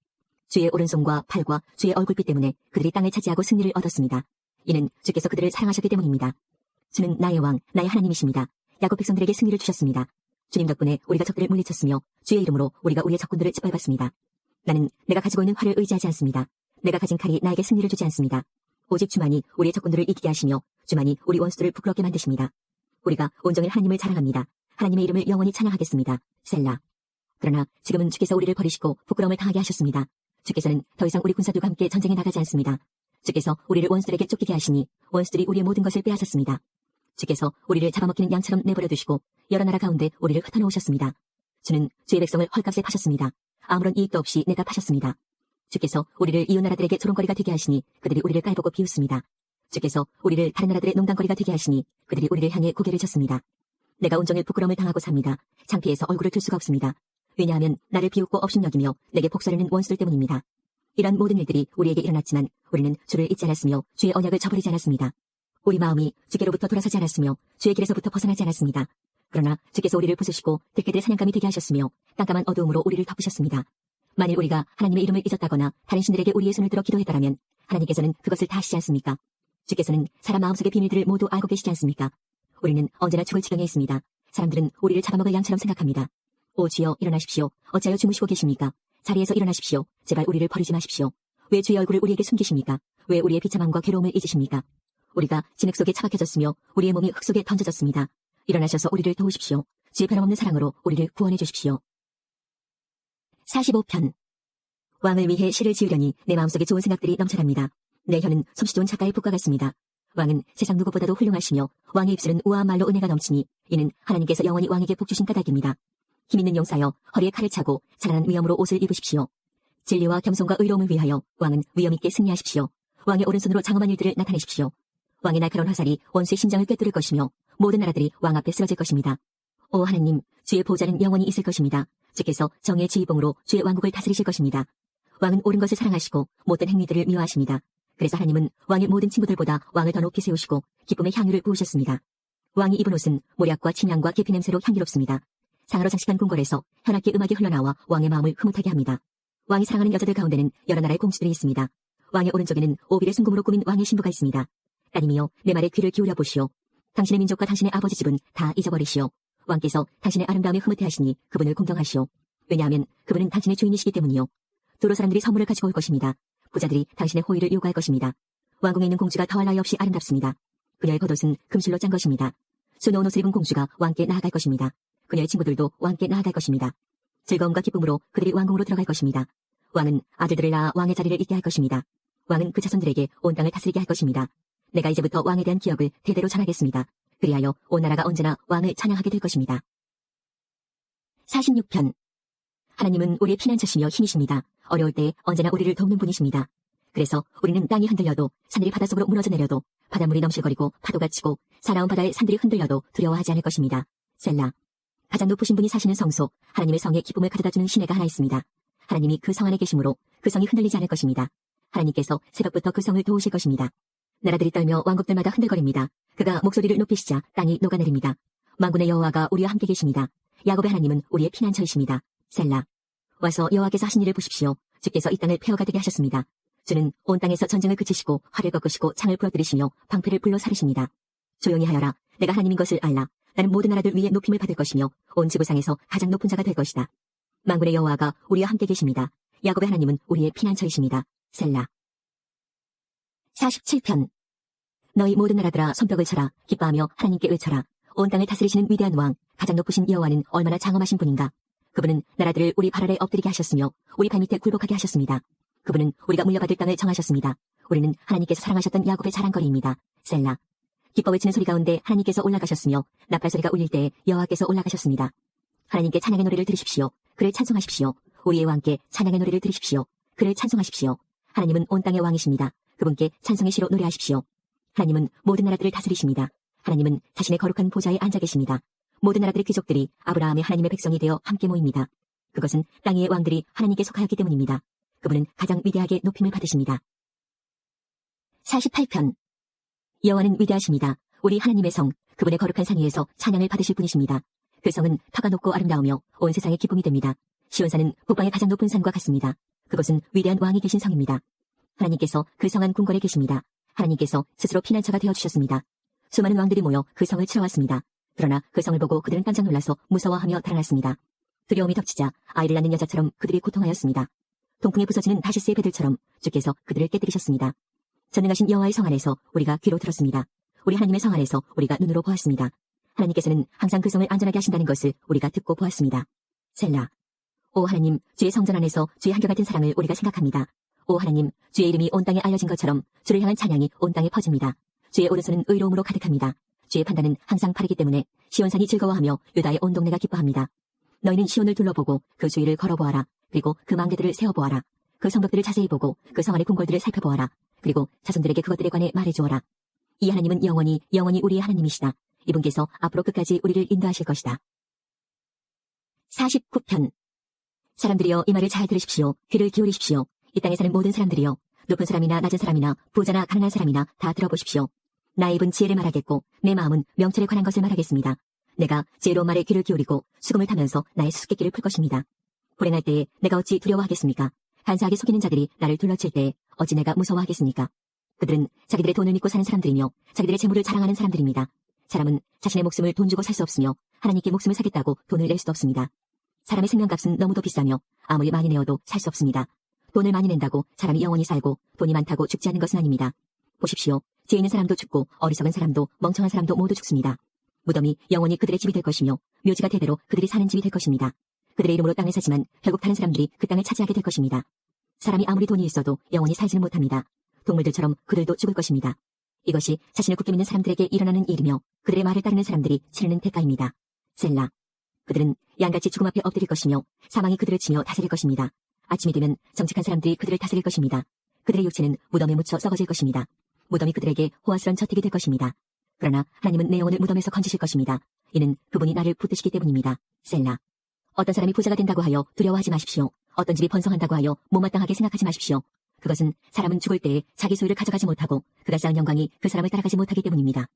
주의 오른손과 팔과 주의 얼굴빛 때문에 그들이 땅을 차지하고 승리를 얻었습니다. 이는 주께서 그들을 사랑하셨기 때문입니다. 주는 나의 왕, 나의 하나님이십니다. 야곱 백성들에게 승리를 주셨습니다. 주님 덕분에 우리가 적들을 물리쳤으며 주의 이름으로 우리가 우리의 적군들을 짓밟았습니다. 나는 내가 가지고 있는 활을 의지하지 않습니다. 내가 가진 칼이 나에게 승리를 주지 않습니다. 오직 주만이 우리의 적군들을 이기게 하시며 주만이 우리 원수들을 부끄럽게 만드십니다. 우리가 온종일 하나님을 자랑합니다. 하나님의 이름을 영원히 찬양하겠습니다. 셀라. 그러나 지금은 주께서 우리를 버리시고 부끄러움을 당하게 하셨습니다. 주께서는 더 이상 우리 군사들과 함께 전쟁에 나가지 않습니다. 주께서 우리를 원수들에게 쫓기게 하시니 원수들이 우리의 모든 것을 빼앗았습니다. 주께서 우리를 잡아먹히는 양처럼 내버려 두시고 여러 나라 가운데 우리를 흩어놓으셨습니다. 주는 주의 백성을 헐값에 파셨습니다. 아무런 이익도 없이 내다 파셨습니다. 주께서 우리를 이웃 나라들에게 조롱거리가 되게 하시니 그들이 우리를 깔보고 비웃습니다. 주께서 우리를 다른 나라들의 농담거리가 되게 하시니 그들이 우리를 향해 고개를 젓습니다. 내가 온종일 부끄러움을 당하고 삽니다. 창피해서 얼굴을 들 수가 없습니다. 왜냐하면 나를 비웃고 업신여기며 내게 복수하려는 원수들 때문입니다. 이런 모든 일들이 우리에게 일어났지만 우리는 주를 잊지 않았으며 주의 언약을 저버리지 않았습니다. 우리 마음이 주께로부터 돌아서지 않았으며 주의 길에서부터 벗어나지 않았습니다. 그러나 주께서 우리를 부수시고 들깨들의 사냥감이 되게 하셨으며 깜깜한 어두움으로 우리를 덮으셨습니다. 만일 우리가 하나님의 이름을 잊었다거나 다른 신들에게 우리의 손을 들어 기도했다라면 하나님께서는 그것을 다 아시지 않습니까? 주께서는 사람 마음속의 비밀들을 모두 알고 계시지 않습니까? 우리는 언제나 죽을 지경에 있습니다. 사람들은 우리를 잡아먹을 양처럼 생각합니다. 오 주여 일어나십시오. 어찌하여 주무시고 계십니까? 자리에서 일어나십시오. 제발 우리를 버리지 마십시오. 왜 주의 얼굴을 우리에게 숨기십니까? 왜 우리의 비참함과 괴로움을 잊으십니까? 우리가 진흙 속에 처박혀졌으며 우리의 몸이 흙 속에 던져졌습니다. 일어나셔서 우리를 도우십시오. 주의 변함없는 사랑으로 우리를 구원해 주십시오. 45편. 왕을 위해 시를 지으려니 내 마음속에 좋은 생각들이 넘쳐납니다. 내 혀는 솜씨 좋은 작가의 붓과 같습니다. 왕은 세상 누구보다도 훌륭하시며 왕의 입술은 우아한 말로 은혜가 넘치니 이는 하나님께서 영원히 왕에게 복주신 까닭입니다. 힘있는 용사여 허리에 칼을 차고 찬란한 위엄으로 옷을 입으십시오. 진리와 겸손과 의로움을 위하여 왕은 위엄있게 승리하십시오. 왕의 오른손으로 장엄한 일들을 나타내십시오. 왕의 날카로운 화살이 원수의 심장을 꿰뚫을 것이며 모든 나라들이 왕 앞에 쓰러질 것입니다. 오 하나님, 주의 보좌는 영원히 있을 것입니다. 주께서 정의의 지휘봉으로 주의 왕국을 다스리실 것입니다. 왕은 옳은 것을 사랑하시고 못된 행위들을 미워하십니다. 그래서 하나님은 왕의 모든 친구들보다 왕을 더 높이 세우시고 기쁨의 향유를 부으셨습니다. 왕이 입은 옷은 모략과 침향과 계피 냄새로 향기롭습니다. 상하로 장식한 궁궐에서 현악기 음악이 흘러나와 왕의 마음을 흐뭇하게 합니다. 왕이 사랑하는 여자들 가운데는 여러 나라의 공주들이 있습니다. 왕의 오른쪽에는 오빌의 순금으로 꾸민 왕의 신부가 있습니다. 따님이여, 내 말에 귀를 기울여 보시오. 당신의 민족과 당신의 아버지 집은 다 잊어버리시오. 왕께서 당신의 아름다움에 흐뭇해하시니 그분을 공경하시오. 왜냐하면 그분은 당신의 주인이시기 때문이요. 도로 사람들이 선물을 가지고 올 것입니다. 부자들이 당신의 호의를 요구할 것입니다. 왕궁에 있는 공주가 더할 나위 없이 아름답습니다. 그녀의 겉옷은 금실로 짠 것입니다. 수놓은 옷을 입은 공주가 왕께 나아갈 것입니다. 그녀의 친구들도 왕께 나아갈 것입니다. 즐거움과 기쁨으로 그들이 왕궁으로 들어갈 것입니다. 왕은 아들들을 낳아 왕의 자리를 잇게 할 것입니다. 왕은 그 자손들에게 온 땅을 다스리게 할 것입니다. 내가 이제부터 왕에 대한 기억을 대대로 전하겠습니다. 그리하여 온 나라가 언제나 왕을 찬양하게 될 것입니다. 46편. 하나님은 우리의 피난처시며 힘이십니다. 어려울 때 언제나 우리를 돕는 분이십니다. 그래서 우리는 땅이 흔들려도 산들이 바닷속으로 무너져 내려도 바닷물이 넘실거리고 파도가 치고 사나운 바다의 산들이 흔들려도 두려워하지 않을 것입니다. 셀라. 가장 높으신 분이 사시는 성소, 하나님의 성에 기쁨을 가져다주는 시내가 하나 있습니다. 하나님이 그 성 안에 계시므로 그 성이 흔들리지 않을 것입니다. 하나님께서 새벽부터 그 성을 도우실 것입니다. 나라들이 떨며 왕국들마다 흔들거립니다. 그가 목소리를 높이시자 땅이 녹아내립니다. 만군의 여호와가 우리와 함께 계십니다. 야곱의 하나님은 우리의 피난처이십니다. 셀라. 와서 여호와께서 하신 일을 보십시오. 주께서 이 땅을 폐허가되게 하셨습니다. 주는 온 땅에서 전쟁을 그치시고 활을 꺾으시고 창을 부러뜨리시며 방패를 불로 사르십니다. 조용히 하여라. 내가 하나님인 것을 알라. 나는 모든 나라들 위에 높임을 받을 것이며 온 지구상에서 가장 높은 자가 될 것이다. 만군의 여호와가 우리와 함께 계십니다. 야곱의 하나님은 우리의 피난처이십니다. 셀라. 47편. 너희 모든 나라들아 손뼉을 쳐라. 기뻐하며 하나님께 외쳐라. 온 땅을 다스리시는 위대한 왕, 가장 높으신 여호와는 얼마나 장엄하신 분인가. 그분은 나라들을 우리 발 아래 엎드리게 하셨으며 우리 발밑에 굴복하게 하셨습니다. 그분은 우리가 물려받을 땅을 정하셨습니다. 우리는 하나님께서 사랑하셨던 야곱의 자랑거리입니다. 셀라. 기뻐 외치는 소리 가운데 하나님께서 올라가셨으며 나팔 소리가 울릴 때에 여호와께서 올라가셨습니다. 하나님께 찬양의 노래를 들으십시오. 그를 찬송하십시오. 우리의 왕께 찬양의 노래를 들으십시오. 그를 찬송하십시오. 하나님은 온 땅의 왕이십니다. 그분께 찬송의 시로 노래하십시오. 하나님은 모든 나라들을 다스리십니다. 하나님은 자신의 거룩한 보좌에 앉아 계십니다. 모든 나라들의 귀족들이 아브라함의 하나님의 백성이 되어 함께 모입니다. 그것은 땅 위의 왕들이 하나님께 속하였기 때문입니다. 그분은 가장 위대하게 높임을 받으십니다. 48편. 여호와는 위대하십니다. 우리 하나님의 성, 그분의 거룩한 산 위에서 찬양을 받으실 분이십니다. 그 성은 터가 높고 아름다우며 온 세상의 기쁨이 됩니다. 시온산은 북방의 가장 높은 산과 같습니다. 그것은 위대한 왕이 계신 성입니다. 하나님께서 그 성안 궁궐에 계십니다. 하나님께서 스스로 피난처가 되어주셨습니다. 수많은 왕들이 모여 그 성을 치러왔습니다. 그러나 그 성을 보고 그들은 깜짝 놀라서 무서워하며 달아났습니다. 두려움이 덮치자 아이를 낳는 여자처럼 그들이 고통하였습니다. 동풍에 부서지는 다시스의 배들처럼 주께서 그들을 깨뜨리셨습니다. 전능하신 여호와의 성 안에서 우리가 귀로 들었습니다. 우리 하나님의 성 안에서 우리가 눈으로 보았습니다. 하나님께서는 항상 그 성을 안전하게 하신다는 것을 우리가 듣고 보았습니다. 셀라. 오 하나님, 주의 성전 안에서 주의 한결같은 사랑을 우리가 생각합니다. 오 하나님, 주의 이름이 온 땅에 알려진 것처럼 주를 향한 찬양이 온 땅에 퍼집니다. 주의 오른손은 의로움으로 가득합니다. 주의 판단은 항상 바르기 때문에 시온산이 즐거워하며 유다의 온 동네가 기뻐합니다. 너희는 시온을 둘러보고 그 주위를 걸어보아라. 그리고 그 망대들을 세워보아라. 그 성벽들을 자세히 보고 그 성 안의 궁궐들을 살펴보아라. 그리고 자손들에게 그것들에 관해 말해주어라. 이 하나님은 영원히 우리의 하나님이시다. 이분께서 앞으로 끝까지 우리를 인도하실 것이다. 49편. 사람들이여 이 말을 잘 들으십시오. 귀를 기울이십시오. 이 땅에 사는 모든 사람들이여 높은 사람이나 낮은 사람이나 부자나 가난한 사람이나 다 들어보십시오. 나의 입은 지혜를 말하겠고 내 마음은 명철에 관한 것을 말하겠습니다. 내가 지혜로운 말에 귀를 기울이고 수금을 타면서 나의 수수께끼를 풀 것입니다. 불행할 때에 내가 어찌 두려워하겠습니까? 간사하게 속이는 자들이 나를 둘러칠 때에 어찌 내가 무서워하겠습니까? 그들은 자기들의 돈을 믿고 사는 사람들이며 자기들의 재물을 자랑하는 사람들입니다. 사람은 자신의 목숨을 돈 주고 살 수 없으며 하나님께 목숨을 사겠다고 돈을 낼 수도 없습니다. 사람의 생명값은 너무도 비싸며 아무리 많이 내어도 살 수 없습니다. 돈을 많이 낸다고 사람이 영원히 살고 돈이 많다고 죽지 않는 것은 아닙니다. 보십시오. 지혜 있는 사람도 죽고 어리석은 사람도 멍청한 사람도 모두 죽습니다. 무덤이 영원히 그들의 집이 될 것이며 묘지가 대대로 그들이 사는 집이 될 것입니다. 그들의 이름으로 땅을 사지만 결국 다른 사람들이 그 땅을 차지하게 될 것입니다. 사람이 아무리 돈이 있어도 영원히 살지는 못합니다. 동물들처럼 그들도 죽을 것입니다. 이것이 자신을 굳게 믿는 사람들에게 일어나는 일이며 그들의 말을 따르는 사람들이 치르는 대가입니다. 셀라. 그들은 양같이 죽음 앞에 엎드릴 것이며 사망이 그들을 치며 다스릴 것입니다. 아침이 되면 정직한 사람들이 그들을 다스릴 것입니다. 그들의 육체는 무덤에 묻혀 썩어질 것입니다. 무덤이 그들에게 호화스러운 저택이 될 것입니다. 그러나 하나님은 내 영혼을 무덤에서 건지실 것입니다. 이는 그분이 나를 붙드시기 때문입니다. 셀라. 어떤 사람이 부자가 된다고 하여 두려워하지 마십시오. 어떤 집이 번성한다고 하여 못마땅하게 생각하지 마십시오. 그것은 사람은 죽을 때에 자기 소유를 가져가지 못하고 그가 쌓은 영광이 그 사람을 따라가지 못하기 때문입니다.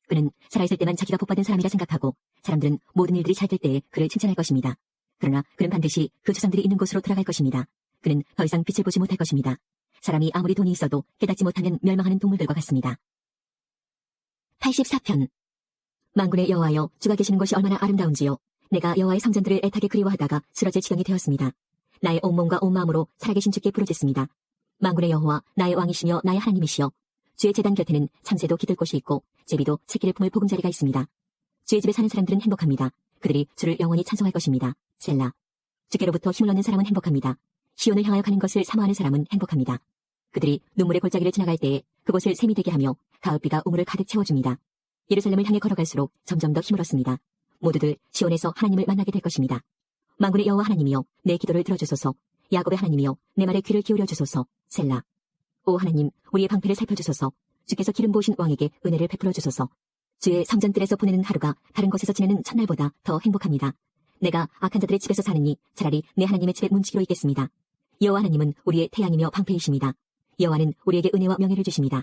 그는 살아있을 때만 자기가 복받은 사람이라 생각하고 사람들은 모든 일들이 잘 될 때에 그를 칭찬할 것입니다. 그러나 그는 반드시 그 조상들이 있는 곳으로 돌아갈 것입니다. 그는 더 이상 빛을 보지 못할 것입니다. 사람이 아무리 돈이 있어도 깨닫지 못하면 멸망하는 동물들과 같습니다. 84편. 만군의 여호와여, 주가 계시는 곳이 얼마나 아름다운지요. 내가 여호와의 성전들을 애타게 그리워하다가 쓰러질 지경이 되었습니다. 나의 온몸과 온 마음으로 살아계신 주께 부르짖습니다. 만군의 여호와, 나의 왕이시며 나의 하나님이시여. 주의 제단 곁에는 참새도 기들 곳이 있고 제비도 새끼를 품을 보금자리가 있습니다. 주의 집에 사는 사람들은 행복합니다. 그들이 주를 영원히 찬송할 것입니다. 셀라. 주께로부터 힘을 얻는 사람은 행복합니다. 시온을 향하여 가는 것을 사모하는 사람은 행복합니다. 그들이 눈물의 골짜기를 지나갈 때에 그곳을 샘이 되게 하며 가을비가 우물을 가득 채워줍니다. 예루살렘을 향해 걸어갈수록 점점 더 힘을 얻습니다. 모두들 시온에서 하나님을 만나게 될 것입니다. 만군의 여호와 하나님이여, 내 기도를 들어주소서. 야곱의 하나님이여, 내 말에 귀를 기울여 주소서. 셀라. 오 하나님, 우리의 방패를 살펴주소서. 주께서 기름 부으신 왕에게 은혜를 베풀어 주소서. 주의 성전들에서 보내는 하루가 다른 곳에서 지내는 첫날보다 더 행복합니다. 내가 악한 자들의 집에서 사느니 차라리 내 하나님의 집에 문지기로 있겠습니다. 여호와 하나님은 우리의 태양이며 방패이십니다. 여호와는 우리에게 은혜와 명예를 주십니다.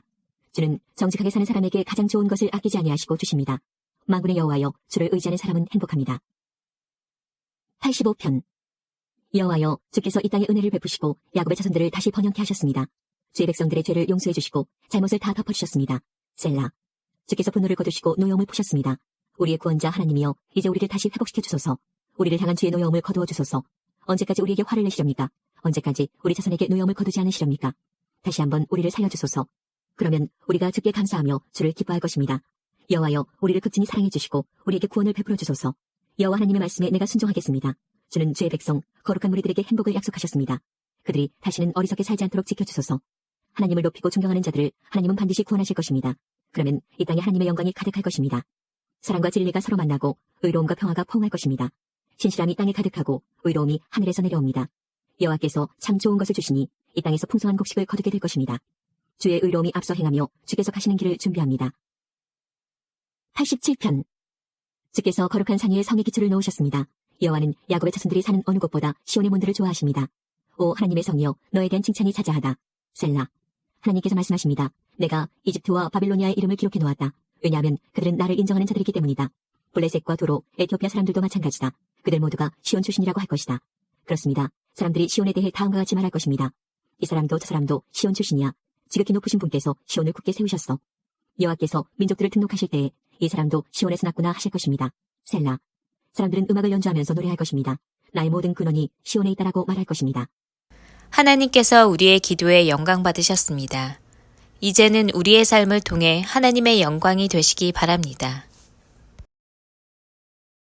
주는 정직하게 사는 사람에게 가장 좋은 것을 아끼지 아니하시고 주십니다. 만군의 여호와여, 주를 의지하는 사람은 행복합니다. 85편. 여호와여, 주께서 이 땅에 은혜를 베푸시고 야곱의 자손들을 다시 번영케 하셨습니다. 주의 백성들의 죄를 용서해 주시고 잘못을 다 덮어주셨습니다. 셀라. 주께서 분노를 거두시고 노여움을 푸셨습니다. 우리의 구원자 하나님이여, 이제 우리를 다시 회복시켜 주소서. 우리를 향한 주의 노여움을 거두어 주소서. 언제까지 우리에게 화를 내시렵니까? 언제까지 우리 자손에게 노여움을 거두지 않으시렵니까? 다시 한번 우리를 살려주소서. 그러면 우리가 주께 감사하며 주를 기뻐할 것입니다. 여호와여, 우리를 극진히 사랑해 주시고 우리에게 구원을 베풀어 주소서. 여호와 하나님의 말씀에 내가 순종하겠습니다. 주는 주의 백성 거룩한 무리들에게 행복을 약속하셨습니다. 그들이 다시는 어리석게 살지 않도록 지켜주소서. 하나님을 높이고 존경하는 자들을 하나님은 반드시 구원하실 것입니다. 그러면 이 땅에 하나님의 영광이 가득할 것입니다. 사랑과 진리가 서로 만나고 의로움과 평화가 포옹할 것입니다. 신실함이 땅에 가득하고 의로움이 하늘에서 내려옵니다. 여호와께서 참 좋은 것을 주시니 이 땅에서 풍성한 곡식을 거두게 될 것입니다. 주의 의로움이 앞서 행하며 주께서 가시는 길을 준비합니다. 87편. 주께서 거룩한 산 위에 성의 기초를 놓으셨습니다. 여호와는 야곱의 자손들이 사는 어느 곳보다 시온의 문들을 좋아하십니다. 오 하나님의 성이여, 너에 대한 칭찬이 자자하다. 셀라. 하나님께서 말씀하십니다. 내가 이집트와 바빌로니아의 이름을 기록해 놓았다. 왜냐하면 그들은 나를 인정하는 자들이기 때문이다. 블레셋과 도로, 에티오피아 사람들도 마찬가지다. 그들 모두가 시온 출신이라고 할 것이다. 그렇습니다. 사람들이 시온에 대해 다음과 같이 말할 것입니다. 이 사람도 저 사람도 시온 출신이야. 지극히 높으신 분께서 시온을 굳게 세우셨어. 여호와께서 민족들을 등록하실 때에 이 사람도 시온에서 났구나 하실 것입니다. 셀라. 사람들은 음악을 연주하면서 노래할 것입니다. 나의 모든 근원이 시온에 있다라고 말할 것입니다.
하나님께서 우리의 기도에 영광 받으셨습니다. 이제는 우리의 삶을 통해 하나님의 영광이 되시기 바랍니다.